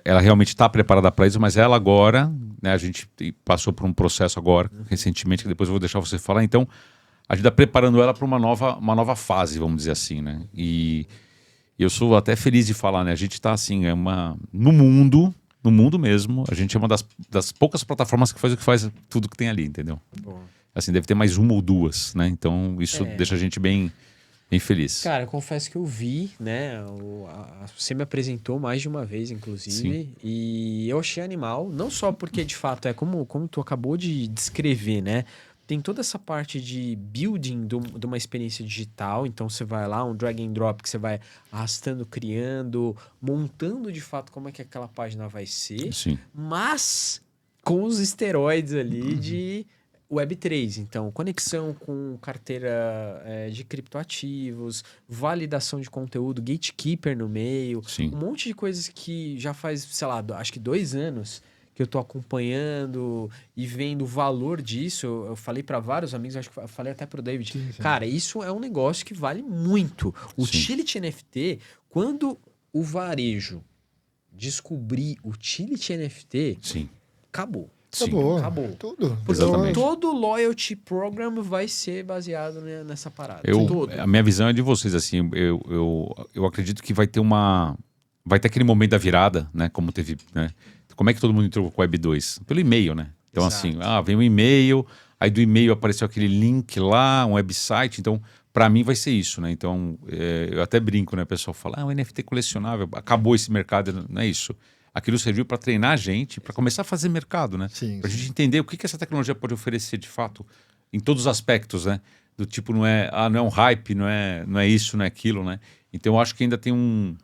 ela realmente está preparada para isso, mas ela agora, né? A gente passou por um processo agora, recentemente, que depois eu vou deixar você falar. Então, a gente está preparando ela para uma nova fase, vamos dizer assim, né? E eu sou até feliz de falar, né? A gente está assim, no mundo mesmo, a gente é uma das poucas plataformas que faz tudo que tem ali, entendeu? Bom. Assim, deve ter mais uma ou duas, né? Então, isso deixa a gente bem feliz. Cara, eu confesso que eu vi, né? Você me apresentou mais de uma vez, inclusive, Sim. e eu achei animal, não só porque de fato é como tu acabou de descrever, né? Tem toda essa parte de building de uma experiência digital, então você vai lá, um drag and drop que você vai arrastando, criando, montando de fato como é que aquela página vai ser, Sim. mas com os esteroides ali de Web3, então conexão com carteira de criptoativos, validação de conteúdo, gatekeeper no meio, Sim. um monte de coisas que já faz, sei lá, acho que 2 anos que eu tô acompanhando e vendo o valor disso. Eu falei para vários amigos, acho que eu falei até pro David, Sim. cara, isso é um negócio que vale muito. O Sim. Utility NFT, quando o varejo descobrir o Utility NFT, Sim. acabou. Sim. Acabou. Tudo. Porque Exatamente. todo loyalty program vai ser baseado nessa parada. A minha visão é de vocês, assim, eu acredito que vai ter aquele momento da virada, né, como teve, né, como é que todo mundo entrou com o Web 2? Pelo e-mail, né, então Exato. assim, vem um e-mail, aí do e-mail apareceu aquele link lá, um website, então para mim vai ser isso, né, então eu até brinco, né, o pessoal fala, o NFT colecionável, acabou esse mercado, não é isso. Aquilo serviu para treinar a gente, para começar a fazer mercado, né? Para a gente entender o que essa tecnologia pode oferecer de fato em todos os aspectos, né? Do tipo, não é um hype, não é isso, não é aquilo, né? Então eu acho que ainda tem um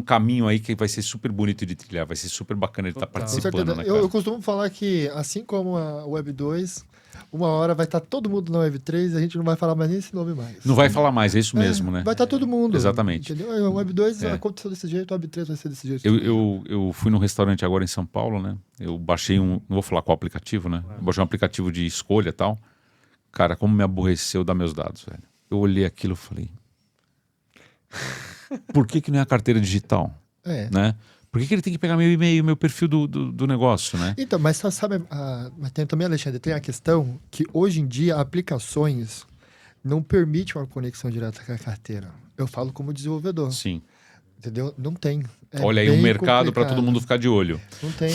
caminho aí que vai ser super bonito de trilhar, vai ser super bacana de estar participando, né, cara? Eu costumo falar que, assim como a Web 2, uma hora vai estar todo mundo na Web 3 e a gente não vai falar mais nem esse nome mais. Não vai falar mais, é isso mesmo, né? Vai estar todo mundo. Exatamente. Entendeu? A Web 2 aconteceu desse jeito, a Web 3 vai ser desse jeito. Eu fui num restaurante agora em São Paulo, né? Eu baixei não vou falar qual aplicativo, né? Eu baixei um aplicativo de escolha e tal. Cara, como me aborreceu dar meus dados, velho. Eu olhei aquilo e falei... Por que não é a carteira digital? Né? Por que ele tem que pegar meu e-mail, meu perfil do negócio, né? Então, mas sabe, mas tem também, Alexandre, tem a questão que hoje em dia aplicações não permitem uma conexão direta com a carteira. Eu falo como desenvolvedor. Sim. Entendeu? Não tem. Olha aí um mercado para todo mundo ficar de olho. Não tem.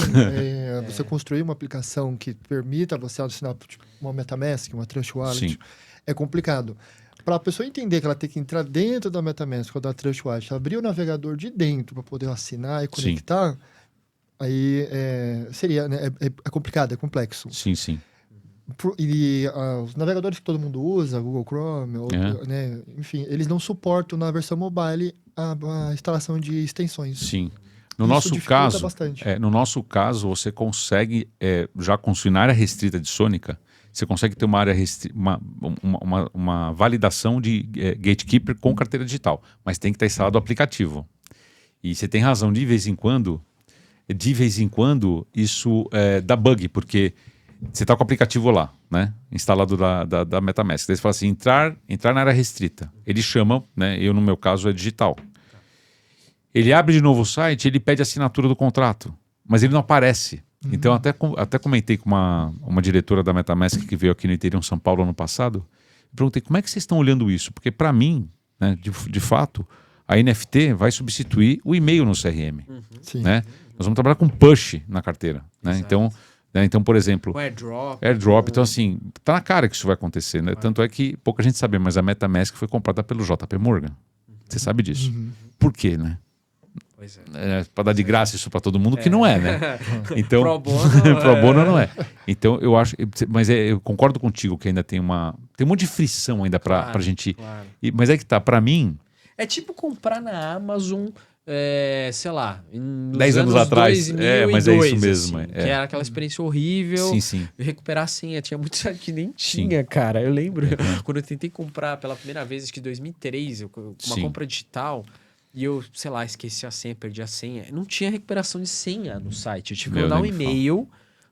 Você construir uma aplicação que permita você assinar tipo, uma MetaMask, uma Trust Wallet, Sim. é complicado. Para a pessoa entender que ela tem que entrar dentro da MetaMask ou da Trust Wallet, abrir o navegador de dentro para poder assinar e conectar, sim, aí seria, né, é complicado, é complexo. Sim, sim. E os navegadores que todo mundo usa, Google Chrome, né, enfim, eles não suportam na versão mobile a instalação de extensões. Sim. No nosso caso, você consegue, já construir na área restrita de Sônica, você consegue ter uma área uma validação de gatekeeper com carteira digital, mas tem que estar instalado o aplicativo. E você tem razão, de vez em quando isso dá bug, porque você está com o aplicativo lá, né, instalado da MetaMask. Daí você fala assim, entrar na área restrita. Ele chama, né, no meu caso é digital. Ele abre de novo o site, ele pede a assinatura do contrato, mas ele não aparece. Então, até comentei com uma diretora da MetaMask que veio aqui no Ethereum São Paulo ano passado. Perguntei, como é que vocês estão olhando isso? Porque, para mim, né, de fato, a NFT vai substituir o e-mail no CRM. Sim. Né? Nós vamos trabalhar com push na carteira. Né? Então, por exemplo... O airdrop. Então, assim, tá na cara que isso vai acontecer. Né? Tanto é que pouca gente sabe, mas a MetaMask foi comprada pelo JP Morgan. Você sabe disso. Por quê, né? Pois para dar de graça isso para todo mundo, que não é, né? Então, pro bono não é. Então, eu acho... Mas eu concordo contigo que ainda tem um monte de frição ainda para a gente... Claro. Mas é que tá, para mim... É tipo comprar na Amazon sei lá, nos 10 anos atrás. 2002, Mas é isso mesmo. assim, que era aquela experiência horrível. Sim, sim. Recuperar a senha. Tinha muito site que nem tinha, cara. Eu lembro Uhum. quando eu tentei comprar pela primeira vez, acho que em 2003, uma Sim. compra digital. E eu, sei lá, esqueci a senha, perdi a senha. Não tinha recuperação de senha no site. Eu tive que Meu, mandar um nem me fala. e-mail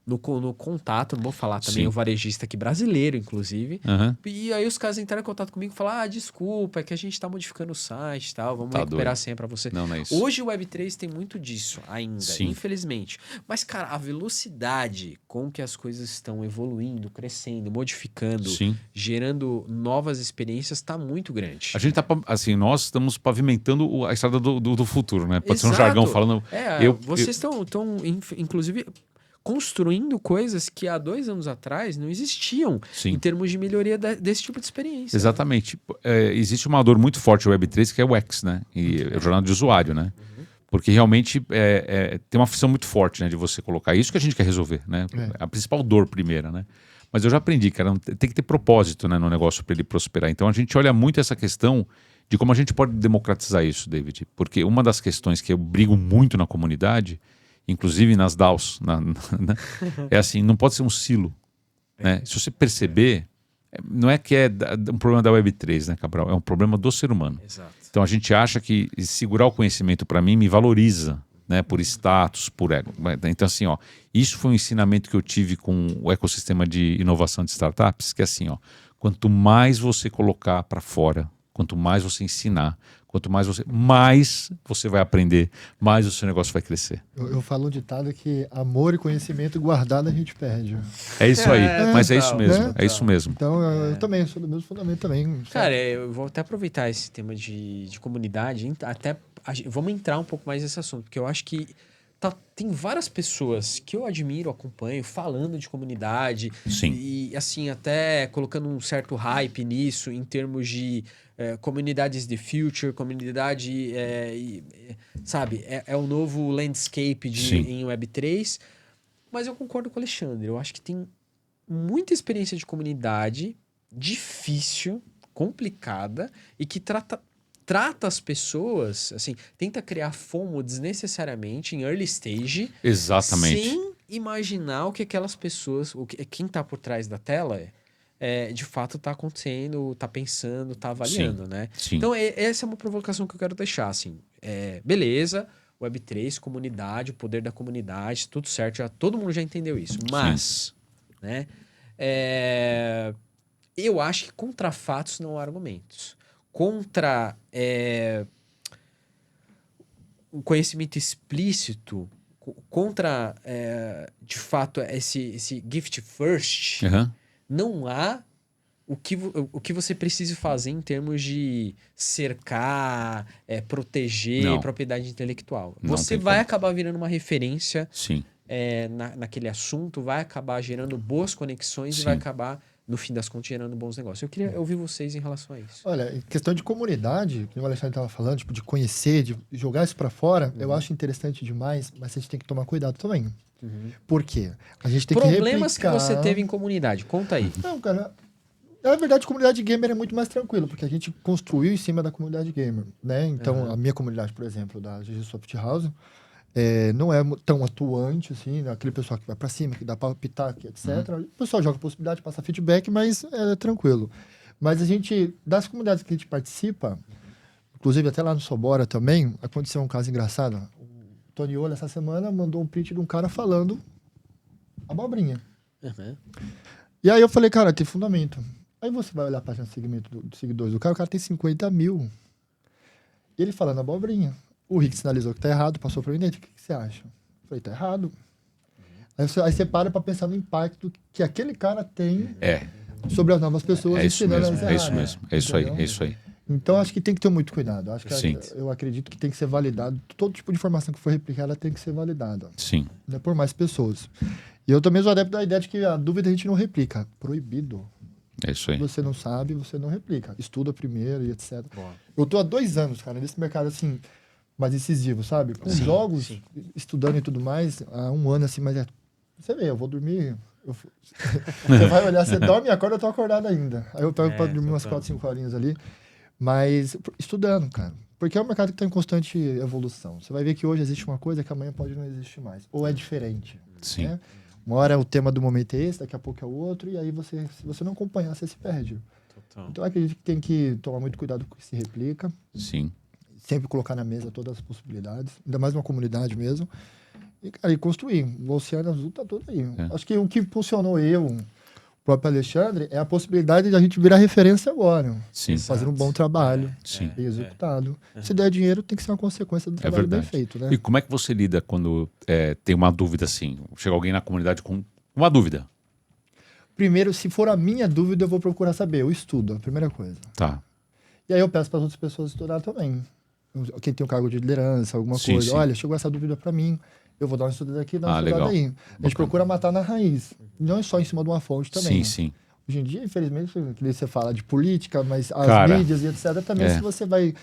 no contato, não vou falar também, Sim. o varejista aqui brasileiro, inclusive. Aham. E aí os caras entraram em contato comigo e falaram: desculpa, é que a gente tá modificando o site e tal, vamos Tá recuperar doido. a senha pra você. Não é isso. Hoje o Web3 tem muito disso ainda, Sim. infelizmente. Mas, cara, a velocidade com que as coisas estão evoluindo, crescendo, modificando, Sim. gerando novas experiências, tá muito grande. A gente tá, assim, nós estamos pavimentando a estrada do futuro, né? Pode ser um Exato. jargão falando. Vocês estão, inclusive, construindo coisas que há 2 anos atrás não existiam Sim. em termos de melhoria desse tipo de experiência. Exatamente. Existe uma dor muito forte no Web3 que é o X, né? E é o jornal de usuário, né? Porque realmente tem uma função muito forte, né? De você colocar isso que a gente quer resolver, né? A principal dor primeira, né? Mas eu já aprendi, cara, tem que ter propósito, né, no negócio para ele prosperar. Então a gente olha muito essa questão de como a gente pode democratizar isso, David. Porque uma das questões que eu brigo muito na comunidade, inclusive nas DAOs, é assim, não pode ser um silo. Né? Se você perceber, não é que é um problema da Web3, né, Cabral? É um problema do ser humano. Exato. Então a gente acha que segurar o conhecimento para mim me valoriza, né, por status, por ego. Então assim, ó, isso foi um ensinamento que eu tive com o ecossistema de inovação de startups, que é assim, ó, quanto mais você colocar para fora, quanto mais você ensinar, quanto mais você vai aprender, mais o seu negócio vai crescer. Eu falo um ditado que amor e conhecimento guardado a gente perde. É isso aí, mas é isso tal, mesmo, né? é isso mesmo. Então, eu também sou do mesmo fundamento também. sabe? Cara, eu vou até aproveitar esse tema de comunidade, vamos entrar um pouco mais nesse assunto, porque eu acho que tem várias pessoas que eu admiro, acompanho, falando de comunidade. Sim. E, assim, até colocando um certo hype nisso, em termos de comunidades de future, comunidade, sabe? É o novo landscape em Web3. Mas eu concordo com o Alexandre. Eu acho que tem muita experiência de comunidade difícil, complicada, e que trata as pessoas, assim, tenta criar FOMO desnecessariamente em early stage. Exatamente. Sem imaginar o que aquelas pessoas, quem tá por trás da tela, de fato tá acontecendo, tá pensando, tá avaliando, né? Sim. Então, essa é uma provocação que eu quero deixar, assim. Beleza, Web3, comunidade, o poder da comunidade, tudo certo, todo mundo já entendeu isso. Mas, né? Eu acho que contra fatos não há argumentos. Contra o conhecimento explícito, contra, de fato, esse gift first, não há o que você precise fazer em termos de cercar, proteger propriedade intelectual. Você vai acabar virando uma referência naquele assunto, vai acabar gerando boas conexões e vai acabar, no fim das contas, gerando bons negócios. Eu queria ouvir vocês em relação a isso. Olha, em questão de comunidade, como o Alexandre estava falando, tipo, de conhecer, de jogar isso para fora, eu acho interessante demais, mas a gente tem que tomar cuidado também. Por quê? A gente tem Problemas que você teve em comunidade, conta aí. Não, cara, na verdade, a comunidade gamer é muito mais tranquilo, porque a gente construiu em cima da comunidade gamer, né? Então, a minha comunidade, por exemplo, da GG Soft House, não é tão atuante, assim, né? Aquele pessoal que vai pra cima, que dá pra pitaco, etc. O pessoal joga possibilidade, passa feedback, mas é tranquilo. Mas a gente, das comunidades que a gente participa, inclusive até lá no Sobora também, aconteceu um caso engraçado. O Tony Olho, essa semana, mandou um print de um cara falando abobrinha. E aí eu falei, cara, tem fundamento. Aí você vai olhar a página de segmento dos seguidores do cara, o cara tem 50 mil. E ele falando abobrinha. O Rick sinalizou que tá errado, passou para mim dentro. O que você acha? Eu falei, tá errado. Aí você para pra pensar no impacto que aquele cara tem sobre as novas pessoas. É isso mesmo, é isso mesmo. É isso aí, é isso aí. Então, acho que tem que ter muito cuidado. Acho que eu acredito que tem que ser validado. Todo tipo de informação que for replicada tem que ser validada. Sim. Né, por mais pessoas. E eu também sou adepto da ideia de que a dúvida a gente não replica. Proibido. É isso aí. Você não sabe, você não replica. Estuda primeiro e etc. Boa. Eu tô há 2 anos, cara, nesse mercado, assim, mais incisivo, sabe? Com jogos, estudando e tudo mais, há 1 ano, assim, mas você vê, eu vou dormir... Você vai olhar, você dorme e acorda, eu tô acordado ainda. Aí eu pego pra dormir umas 4, 5 horinhas ali. Mas estudando, cara. Porque é um mercado que está em constante evolução. Você vai ver que hoje existe uma coisa que amanhã pode não existir mais. Ou é diferente. Sim. Né? Uma hora o tema do momento é esse, daqui a pouco é o outro, e aí se você não acompanhar, você se perde. Total. Então eu acredito que tem que tomar muito cuidado com o que se replica. Sim. Sempre colocar na mesa todas as possibilidades, ainda mais uma comunidade mesmo. E, cara, e construir. O Oceano Azul tá todo aí. Acho que o que impulsionou o próprio Alexandre, é a possibilidade de a gente virar referência agora. Sim. Fazer um bom trabalho, Sim. bem executado. Se der dinheiro, tem que ser uma consequência do trabalho bem feito, né? E como é que você lida quando tem uma dúvida assim? Chega alguém na comunidade com uma dúvida. Primeiro, se for a minha dúvida, eu vou procurar saber. Eu estudo, a primeira coisa. Tá. E aí eu peço para as outras pessoas estudar também. Quem tem um cargo de liderança, alguma Sim, coisa. sim. Olha, chegou essa dúvida para mim. Eu vou dar uma estudada aqui, dar uma estudada legal. aí. A gente procura matar na raiz. Não é só em cima de uma fonte também. Sim, sim. Hoje em dia, infelizmente, que nem você fala de política, mas as Cara, mídias e etc. também, se você vai...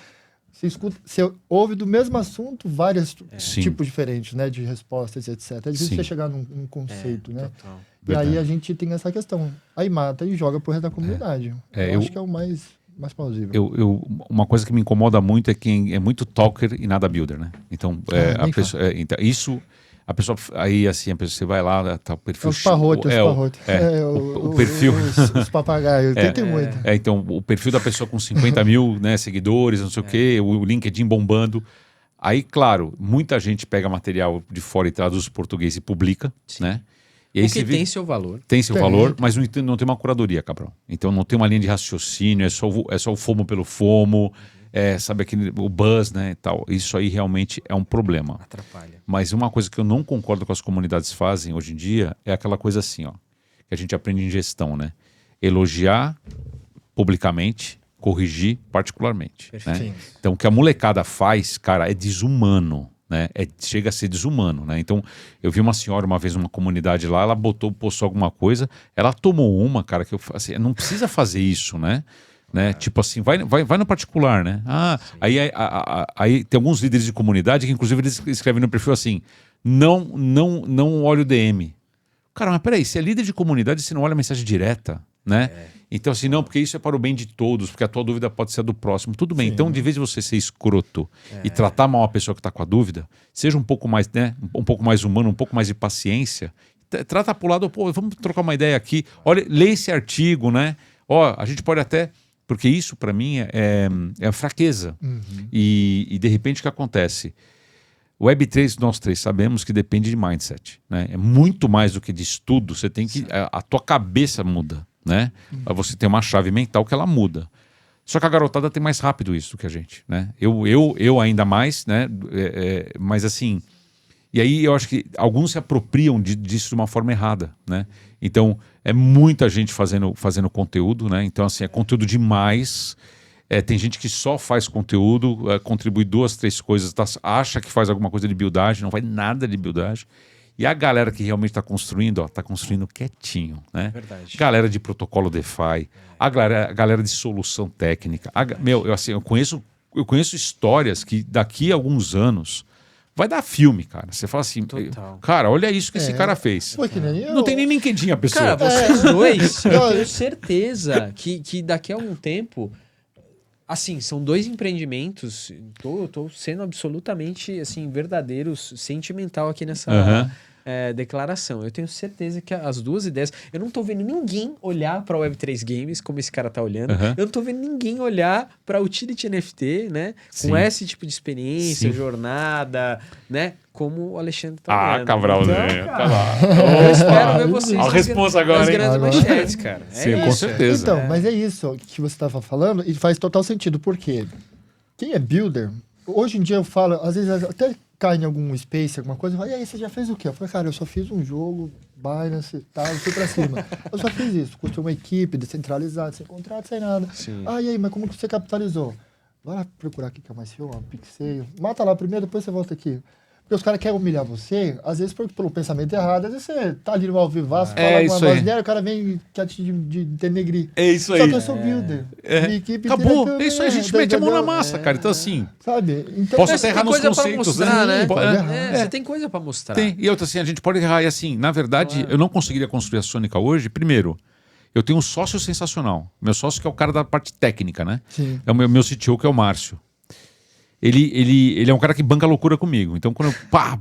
Você ouve do mesmo assunto vários tipos diferentes, né? De respostas, etc. É difícil você chegar num conceito, né? Total. E Verdade. aí a gente tem essa questão. Aí mata e joga pro resto da comunidade. Eu acho que é o mais plausível. Uma coisa que me incomoda muito é quem é muito talker e nada builder, né? Então, a nem pessoa, então isso... A pessoa, aí assim, a pessoa, você vai lá, tá o perfil... Os parrotes, o perfil... Os papagaios, tem muito. Então, o perfil da pessoa com 50 mil, né, seguidores, não sei o quê, o LinkedIn bombando. Aí, claro, muita gente pega material de fora e traduz para português e publica, né? E aí Porque tem seu valor. Tem seu valor, mas não tem uma curadoria, Cabral. Então não tem uma linha de raciocínio, é só o FOMO pelo FOMO, sabe o buzz, né, e tal. Isso aí realmente é um problema. Atrapalha. Mas uma coisa que eu não concordo com as comunidades fazem hoje em dia é aquela coisa assim, ó, que a gente aprende em gestão, né? Elogiar publicamente, corrigir particularmente. Né? Então o que a molecada faz, cara, é desumano. Né? Chega a ser desumano, né? Então, eu vi uma senhora uma vez numa comunidade lá, ela postou alguma coisa, ela tomou uma, cara, que eu assim, não precisa fazer isso, né? Tipo assim, vai no particular, né? Aí tem alguns líderes de comunidade que, inclusive, eles escrevem no perfil assim: não olha o DM. Cara, mas peraí, se é líder de comunidade, você não olha a mensagem direta, né? Então, assim, não, porque isso é para o bem de todos, porque a tua dúvida pode ser a do próximo. Tudo bem. Sim. Então, de vez de você ser escroto e tratar mal a pessoa que está com a dúvida, seja um pouco mais, né? Um pouco mais humano, um pouco mais de paciência. Trata pro lado, pô, vamos trocar uma ideia aqui. Olha, lê esse artigo, né? Ó, a gente pode até... Porque isso, para mim, é fraqueza. Uhum. E, de repente, o que acontece? O Web3, nós três sabemos que depende de mindset. Né? É muito mais do que de estudo. Você tem que... A tua cabeça muda. Né? Você tem uma chave mental que ela muda. Só que a garotada tem mais rápido isso do que a gente. Né? Eu ainda mais, né? Mas assim... E aí eu acho que alguns se apropriam disso de uma forma errada. Né? Então, é muita gente fazendo conteúdo. Né? Então, assim, é conteúdo demais. Tem gente que só faz conteúdo, contribui 2, 3 coisas, acha que faz alguma coisa de buildagem, não faz nada de buildagem. E a galera que realmente está construindo, está construindo quietinho, né? Verdade. Galera de protocolo DeFi, a galera de solução técnica. Eu conheço histórias que daqui a alguns anos vai dar filme, cara. Você fala assim, cara, olha isso que esse cara fez. Pô, que nem eu. Não tem nem LinkedIn a pessoa. Cara, vocês dois, eu tenho certeza que daqui a algum tempo... Assim, são 2 empreendimentos. Eu tô sendo absolutamente assim, verdadeiro, sentimental aqui nessa declaração. Eu tenho certeza que as 2 ideias... Eu não tô vendo ninguém olhar para Web3 Games como esse cara tá olhando. Eu não tô vendo ninguém olhar para Utility NFT, né? Com esse tipo de experiência, jornada, né? Como o Alexandre tá vendo. Cabral, então, né? Eu espero ver vocês a resposta agora, nas grandes manchetes, cara. Sim, com certeza. Então, mas é isso que você estava falando e faz total sentido. Por quê? Quem é builder, hoje em dia eu falo, às vezes até cai em algum space, alguma coisa, e fala, e aí, você já fez o quê? Eu falei, cara, eu só fiz um jogo, Binance e tal, eu fui pra cima. Eu só fiz isso, construí uma equipe descentralizada, sem contrato, sem nada. Sim. E aí, mas como que você capitalizou? Vai lá procurar aqui que é mais seu, Pixel. Mata lá primeiro, depois você volta aqui. Porque os caras querem humilhar você, às vezes pelo pensamento errado, às vezes você tá ali no ao vivaço, fala alguma coisa, o cara vem e quer te denegrir. É isso aí. Só que eu sou builder. Minha equipe acabou. É isso aí, a gente mete a mão na massa, cara. Então assim... Sabe? Então, posso até errar nos conceitos, mostrar, né? Você tem coisa pra mostrar. Tem. E outra assim, a gente pode errar. E assim, na verdade, eu não conseguiria construir a Sônica hoje. Primeiro, eu tenho um sócio sensacional. Meu sócio que é o cara da parte técnica, né? Sim. É o meu CTO, que é o Márcio. ele é um cara que banca loucura comigo. Então, quando eu, pá,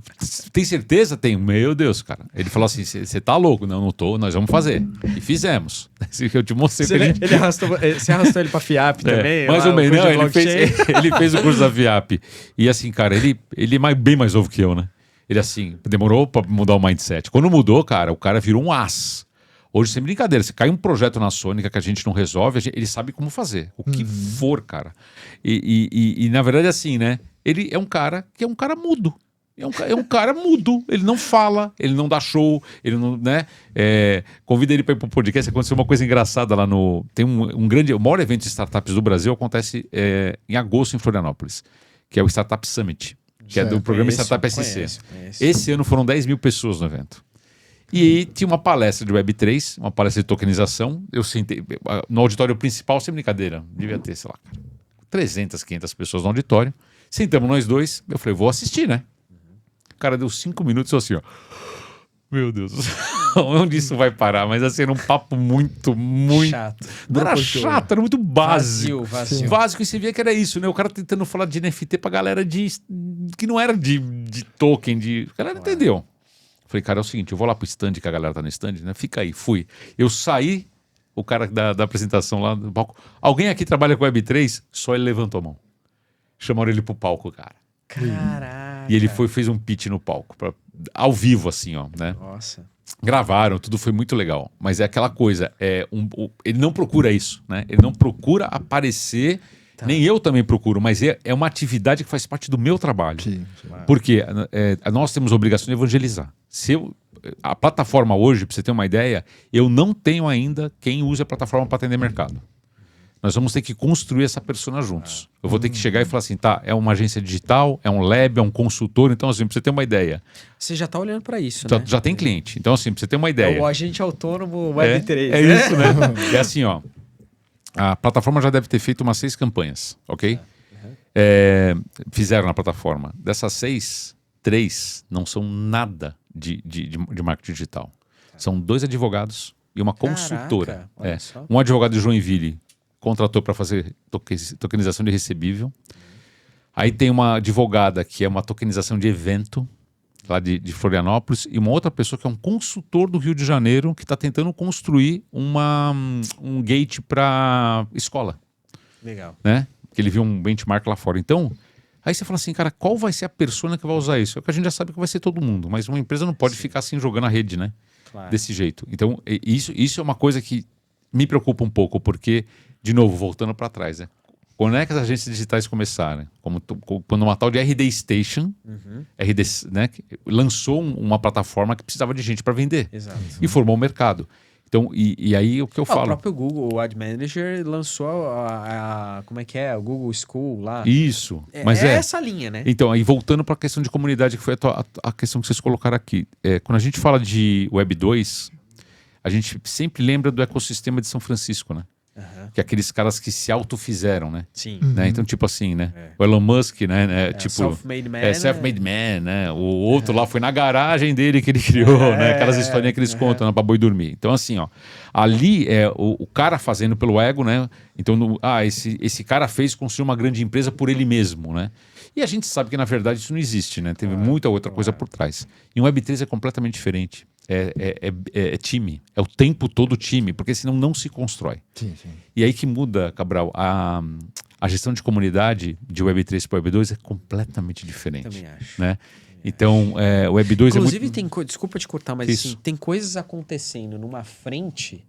tem certeza? Tenho. Meu Deus, cara. Ele falou assim, você tá louco? Não, não tô, nós vamos fazer. E fizemos. Eu te mostrei que a gente... Você arrastou ele pra FIAP também? Mais ou menos. Não, ele fez o curso da FIAP. E assim, cara, ele é bem mais novo que eu, né? Ele assim, demorou pra mudar o mindset. Quando mudou, cara, o cara virou um as. Hoje, sem brincadeira, se cai um projeto na Sônica que a gente não resolve, ele sabe como fazer. O que for, cara. E na verdade, assim, né? Ele é um cara que é um cara mudo. É um cara mudo. Ele não fala, ele não dá show, ele não, né? Convida ele para ir pro podcast. Aconteceu uma coisa engraçada lá no... Tem o maior evento de startups do Brasil acontece em agosto em Florianópolis, que é o Startup Summit, que é do programa Startup SC. Conheço. Esse ano foram 10 mil pessoas no evento. E aí tinha uma palestra de Web3, uma palestra de tokenização. Eu sentei no auditório principal, sem brincadeira. Devia ter, sei lá, 300, 500 pessoas no auditório. Sentamos nós dois. Eu falei, vou assistir, né? O cara deu 5 minutos assim, ó. Meu Deus do céu, onde isso vai parar? Mas assim, era um papo muito chato. Não era chato, era muito básico. Vazio. Básico, e você via que era isso, né? O cara tentando falar de NFT pra galera que não era de token, a galera entendeu. Falei, cara, é o seguinte, eu vou lá pro stand, que a galera tá no stand, né? Fica aí, fui. Eu saí, o cara da apresentação lá do palco. Alguém aqui trabalha com Web3? Só ele levantou a mão. Chamaram ele pro palco, cara. Caraca. E ele fez um pitch no palco, ao vivo, assim, ó, né? Nossa. Gravaram, tudo foi muito legal. Mas é aquela coisa, ele não procura isso, né? Ele não procura aparecer, nem eu também procuro, mas é uma atividade que faz parte do meu trabalho. Sim. Porque nós temos a obrigação de evangelizar. A plataforma hoje, para você ter uma ideia, eu não tenho ainda quem use a plataforma para atender mercado. Nós vamos ter que construir essa persona juntos. Eu vou ter que chegar e falar assim, tá, é uma agência digital, é um lab, é um consultor, então assim, pra você ter uma ideia. Você já tá olhando para isso, Já, né? já tem cliente, então assim, pra você ter uma ideia. É o agente autônomo Web3. É isso, né? É assim, ó, a plataforma já deve ter feito umas 6 campanhas, ok? Fizeram na plataforma. Dessas 6, 3 não são nada de marketing digital. São 2 advogados e uma consultora. Olha só. Um advogado de Joinville contratou para fazer tokenização de recebível. Aí tem uma advogada que é uma tokenização de evento, lá de Florianópolis, e uma outra pessoa que é um consultor do Rio de Janeiro que está tentando construir um gate para escola. Legal. Né? Que ele viu um benchmark lá fora. Então, aí você fala assim, cara, qual vai ser a persona que vai usar isso? É que a gente já sabe que vai ser todo mundo, mas uma empresa não pode ficar assim jogando a rede, né? Claro. Desse jeito. Então, isso é uma coisa que me preocupa um pouco, porque, de novo, voltando para trás, né? Quando é que as agências digitais começaram? Quando uma tal de RD Station, RD, né, lançou uma plataforma que precisava de gente para vender. Exato. E formou o mercado. Então, e aí o que eu falo? O próprio Google, o Ad Manager, lançou como é que é? O Google School lá. Isso. Mas essa linha, né? Então, aí voltando para a questão de comunidade, que foi a questão que vocês colocaram aqui. Quando a gente fala de Web 2, a gente sempre lembra do ecossistema de São Francisco, né? Que é aqueles caras que se autofizeram, né? Sim. Né? Então, tipo assim, né? O Elon Musk, né? Tipo, self-made man. Self-made man, né? O outro lá foi na garagem dele que ele criou, né? Aquelas historinhas que eles contam, né? Pra boi dormir. Então, assim, ó. Ali é o cara fazendo pelo ego, né? Então, esse cara construir uma grande empresa por ele mesmo, né? E a gente sabe que, na verdade, isso não existe, né? Teve muita outra coisa por trás. E o Web3 é completamente diferente. É time. É o tempo todo time, porque senão não se constrói. Sim. E aí que muda, Cabral, a gestão de comunidade de Web3 para Web2 é completamente diferente. Também acho. Né? Então, o Web2 Inclusive, é muito... desculpa te cortar, mas assim, tem coisas acontecendo numa frente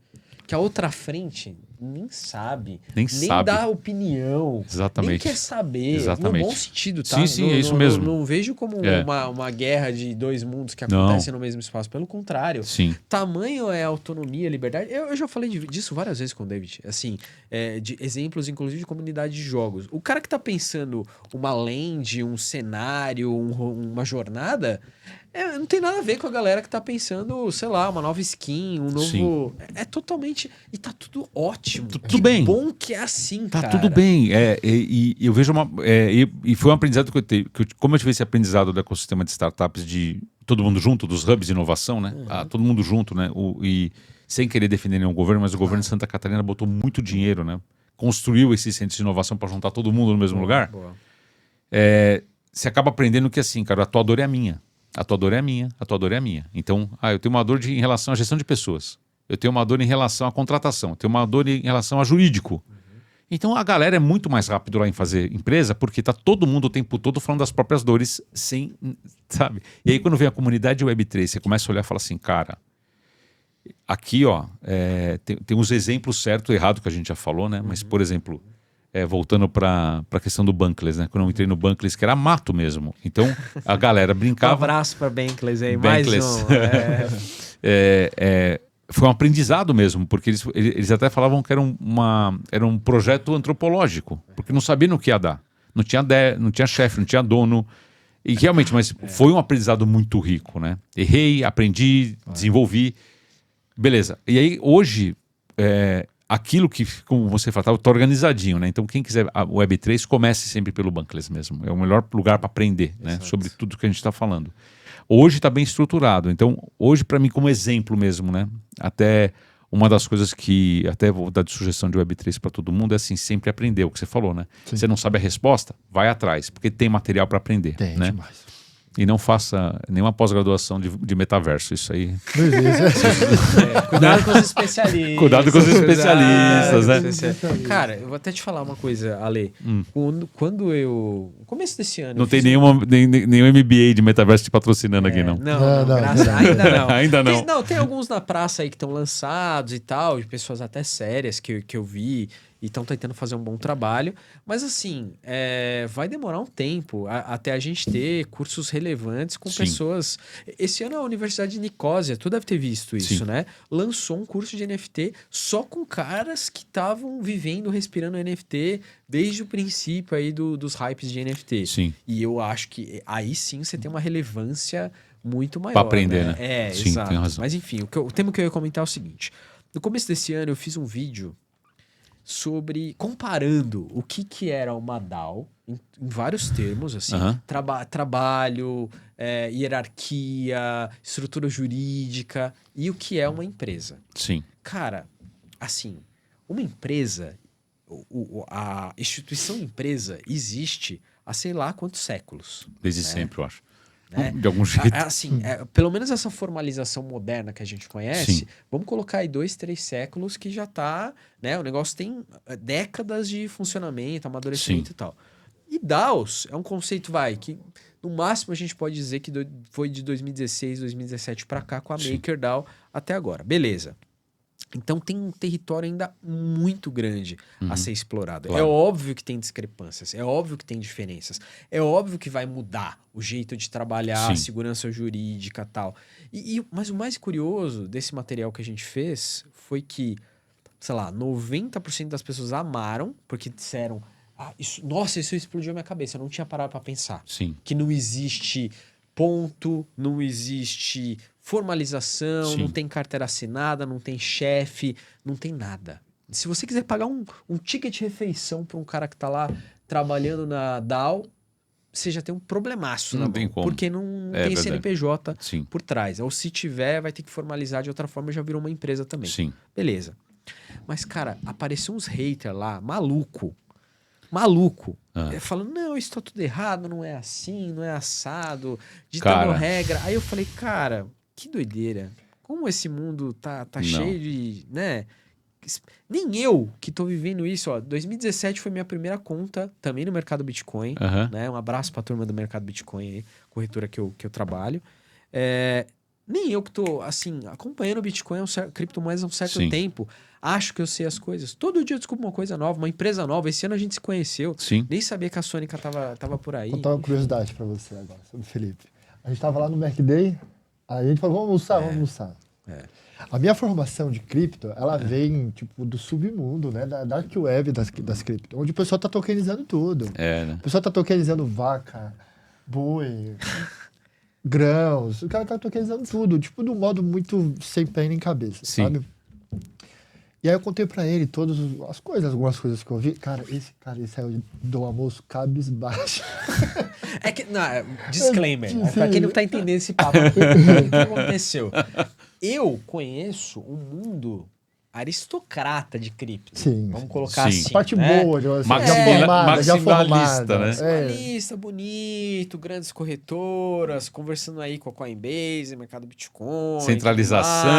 que a outra frente nem sabe. Nem dá opinião. Exatamente. Nem quer saber. Exatamente. No bom sentido, tá? Sim, é isso mesmo. Não vejo como uma guerra de 2 mundos que acontece no mesmo espaço. Pelo contrário. Sim. Tamanho é autonomia, liberdade. Eu já falei disso várias vezes com o David. Assim, de exemplos, inclusive, de comunidade de jogos. O cara que tá pensando uma land, um cenário, uma jornada... não tem nada a ver com a galera que tá pensando, sei lá, uma nova skin, um novo... Sim. É totalmente... E tá tudo ótimo. Tudo bem. Bom que é assim, tá cara. Tudo bem. E eu vejo e foi um aprendizado que eu tive. Como eu tive esse aprendizado do ecossistema de startups de todo mundo junto, dos hubs de inovação, né? Todo mundo junto, né? E sem querer defender nenhum governo, mas o governo de Santa Catarina botou muito dinheiro, né? Construiu esses centros de inovação para juntar todo mundo no mesmo lugar. Boa. você acaba aprendendo que assim, cara, a tua dor é a minha. A tua dor é a minha, a tua dor é a minha. Então, eu tenho uma dor em relação à gestão de pessoas. Eu tenho uma dor em relação à contratação. Eu tenho uma dor em relação a jurídico. Então, a galera é muito mais rápido lá em fazer empresa porque tá todo mundo o tempo todo falando das próprias dores sem, sabe? E aí, quando vem a comunidade Web3, você começa a olhar e fala assim, cara, aqui, ó, tem uns exemplos certo e errado que a gente já falou, né? Mas, por exemplo... voltando para a questão do Bankless, né? Quando eu entrei no Bankless, que era mato mesmo. Então, a galera brincava... Um abraço para Bankless aí, Bankless. mais um. Foi um aprendizado mesmo, porque eles até falavam que era um projeto antropológico, porque não sabiam no que ia dar. Não tinha chefe, não tinha dono. E realmente, mas foi um aprendizado muito rico, né? Errei, aprendi, desenvolvi. Beleza. E aí, hoje... aquilo que, como você falava, está organizadinho, né? Então, quem quiser a Web3, comece sempre pelo Bankless mesmo. É o melhor lugar para aprender, né? Sobre tudo que a gente está falando. Hoje está bem estruturado. Então, hoje, para mim, como exemplo mesmo, né? Até uma das coisas que, até vou dar de sugestão de Web3 para todo mundo, é assim, sempre aprender o que você falou, né? Sim. Você não sabe a resposta? Vai atrás, porque tem material para aprender, né? Demais. E não faça nenhuma pós-graduação de metaverso, isso aí. Não existe. Cuidado com os especialistas. Cuidado com os especialistas, né? Cara, eu vou até te falar uma coisa, Ale. Quando eu... No começo desse ano... Não tem nenhum MBA de metaverso te patrocinando aqui, não. Não, graças ainda não. Ainda não. Tem alguns na praça aí que estão lançados e tal, de pessoas até sérias que eu vi e estão tentando fazer um bom trabalho. Mas assim, vai demorar um tempo até a gente ter cursos relevantes com pessoas... Esse ano a Universidade de Nicósia, tu deve ter visto isso, né? Lançou um curso de NFT só com caras que estavam vivendo, respirando NFT desde o princípio aí dos hypes de NFT. Sim. E eu acho que aí sim você tem uma relevância muito maior. Para aprender, né? Sim, exato. Tem razão. Mas enfim, o tema que eu ia comentar é o seguinte. No começo desse ano eu fiz um vídeo comparando o que era uma DAO em vários termos, assim, trabalho, hierarquia, estrutura jurídica e o que é uma empresa. Sim. Cara, assim, uma empresa, a instituição empresa existe há sei lá quantos séculos. Desde sempre, eu acho. Né? De algum jeito. Assim, pelo menos essa formalização moderna que a gente conhece, vamos colocar aí 2, 3 séculos que já tá, né? O negócio tem décadas de funcionamento, amadurecimento e tal. E DAOs é um conceito, que no máximo a gente pode dizer que foi de 2016, 2017 para cá com a MakerDAO até agora. Beleza. Então tem um território ainda muito grande a ser explorado. Claro. É óbvio que tem discrepâncias, é óbvio que tem diferenças, é óbvio que vai mudar o jeito de trabalhar, a segurança jurídica e tal. Mas o mais curioso desse material que a gente fez foi que, sei lá, 90% das pessoas amaram, porque disseram, isso explodiu a minha cabeça, eu não tinha parado para pensar. Sim. Que não existe ponto, não existe formalização, não tem carteira assinada, não tem chefe, não tem nada. Se você quiser pagar um ticket de refeição para um cara que está lá trabalhando na DAO, você já tem um problemaço não tem como. Porque não tem verdade. CNPJ por trás. Ou se tiver, vai ter que formalizar de outra forma e já virou uma empresa também. Sim. Beleza. Mas, cara, apareceu uns haters lá, maluco, falando, não, isso tá tudo errado, não é assim, não é assado, ditando regra. Aí eu falei, cara, que doideira. Como esse mundo tá cheio de, né? Nem eu que tô vivendo isso, 2017 foi minha primeira conta também no mercado Bitcoin, né? Um abraço pra turma do mercado Bitcoin aí, corretora que eu trabalho. Nem eu que tô, assim, acompanhando o Bitcoin, cripto mais há um certo tempo, acho que eu sei as coisas. Todo dia eu descubro uma coisa nova, uma empresa nova. Esse ano a gente se conheceu. Nem sabia que a Sônica tava por aí. Vou contar uma curiosidade pra você agora, sobre o Felipe. A gente tava lá no Mac Day, aí a gente falou, vamos almoçar. A minha formação de cripto, ela vem, tipo, do submundo, né? Da dark web das cripto, onde o pessoal tá tokenizando tudo. Né? O pessoal tá tokenizando vaca, boi... grãos, o cara tá tokenizando tudo, tipo, de um modo muito sem pé nem cabeça, sabe? E aí eu contei pra ele todas as coisas, algumas coisas que eu vi. Cara, esse saiu do almoço cabisbaixo. Disclaimer, pra quem não tá entendendo esse papo, o que aconteceu? Eu conheço um mundo aristocrata de cripto. Sim. Vamos colocar Sim. assim. A parte né? boa, já Maximalista, formada. né? Maximalista, bonito, grandes corretoras, conversando aí com a Coinbase, mercado Bitcoin. Centralização.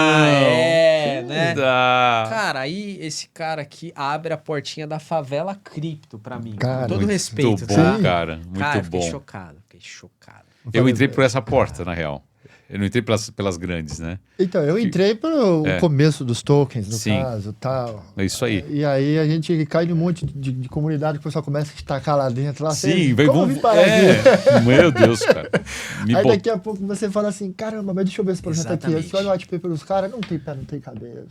Né? Dá. Cara, aí esse cara aqui abre a portinha da favela cripto pra mim. Cara, com todo muito respeito, bom, tá? cara. Muito Cara, bom. fiquei chocado. Eu entrei por essa porta, na real. Eu não entrei pelas grandes, né? Então, eu entrei pelo começo dos tokens, no Sim. caso, tal. É isso aí. E aí a gente cai num monte de comunidade que o pessoal começa a estacar lá dentro. Lá, Sim, vem, como vir parar aqui? Meu Deus, cara. Aí daqui a pouco você fala assim, caramba, mas deixa eu ver esse projeto aqui. Aí Exatamente. você olha o white paper dos caras, não tem pé, não tem cabeça.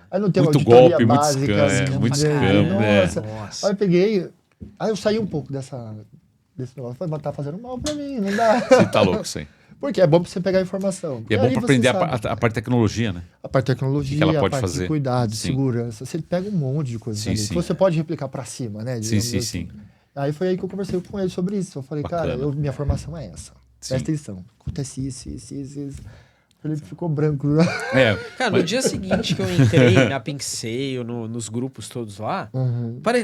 Aí não tem Muito uma auditoria golpe, muito básica. scam, muito né? scam, Nossa. Aí eu peguei, aí eu saí um pouco desse negócio. Falei, mas tá fazendo mal pra mim, não dá. Você tá louco, sim. Porque é bom pra você pegar a informação. E é bom aí pra você aprender sabe. a parte de tecnologia, né? A parte de tecnologia, que ela pode a parte fazer. de cuidado, de Sim. segurança. Você pega um monte de coisas Sim, ali. sim. Que você pode replicar para cima, né? Sim, digamos sim, assim. sim. Aí foi aí que eu conversei com ele sobre isso. Eu falei, Bacana. cara, minha formação é essa. Sim. Presta atenção. Acontece isso. Ele ficou branco. É, Cara, no dia seguinte que eu entrei na Pinkseio, nos grupos todos lá,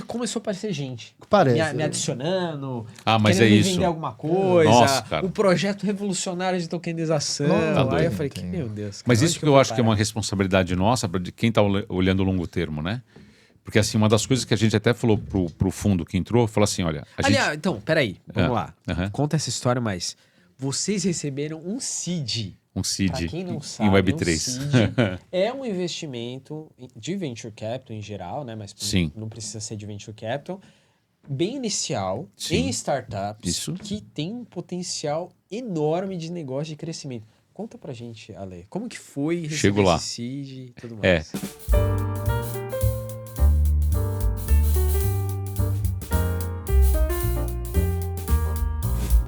começou a aparecer gente. Parece. Me adicionando, mas querendo é me isso. vender alguma coisa. Nossa, cara. O projeto revolucionário de tokenização. Tá doido. Aí eu falei, meu Deus. Cara, Mas onde isso que eu acho que é vou uma responsabilidade nossa, de quem está olhando o longo termo, né? Porque assim, uma das coisas que a gente até falou pro fundo que entrou, falou assim, olha... Aliás, então, peraí, vamos lá. Aham. Conta essa história, mas vocês receberam um seed. Um seed Pra quem não sabe, em Web3. um seed é um investimento de venture capital em geral, né? Mas Sim. não precisa ser de venture capital. Bem inicial, Sim. em startups, Isso. que tem um potencial enorme de negócio de crescimento. Conta pra gente, Ale, como que foi receber Chego lá. esse seed e tudo É, mais?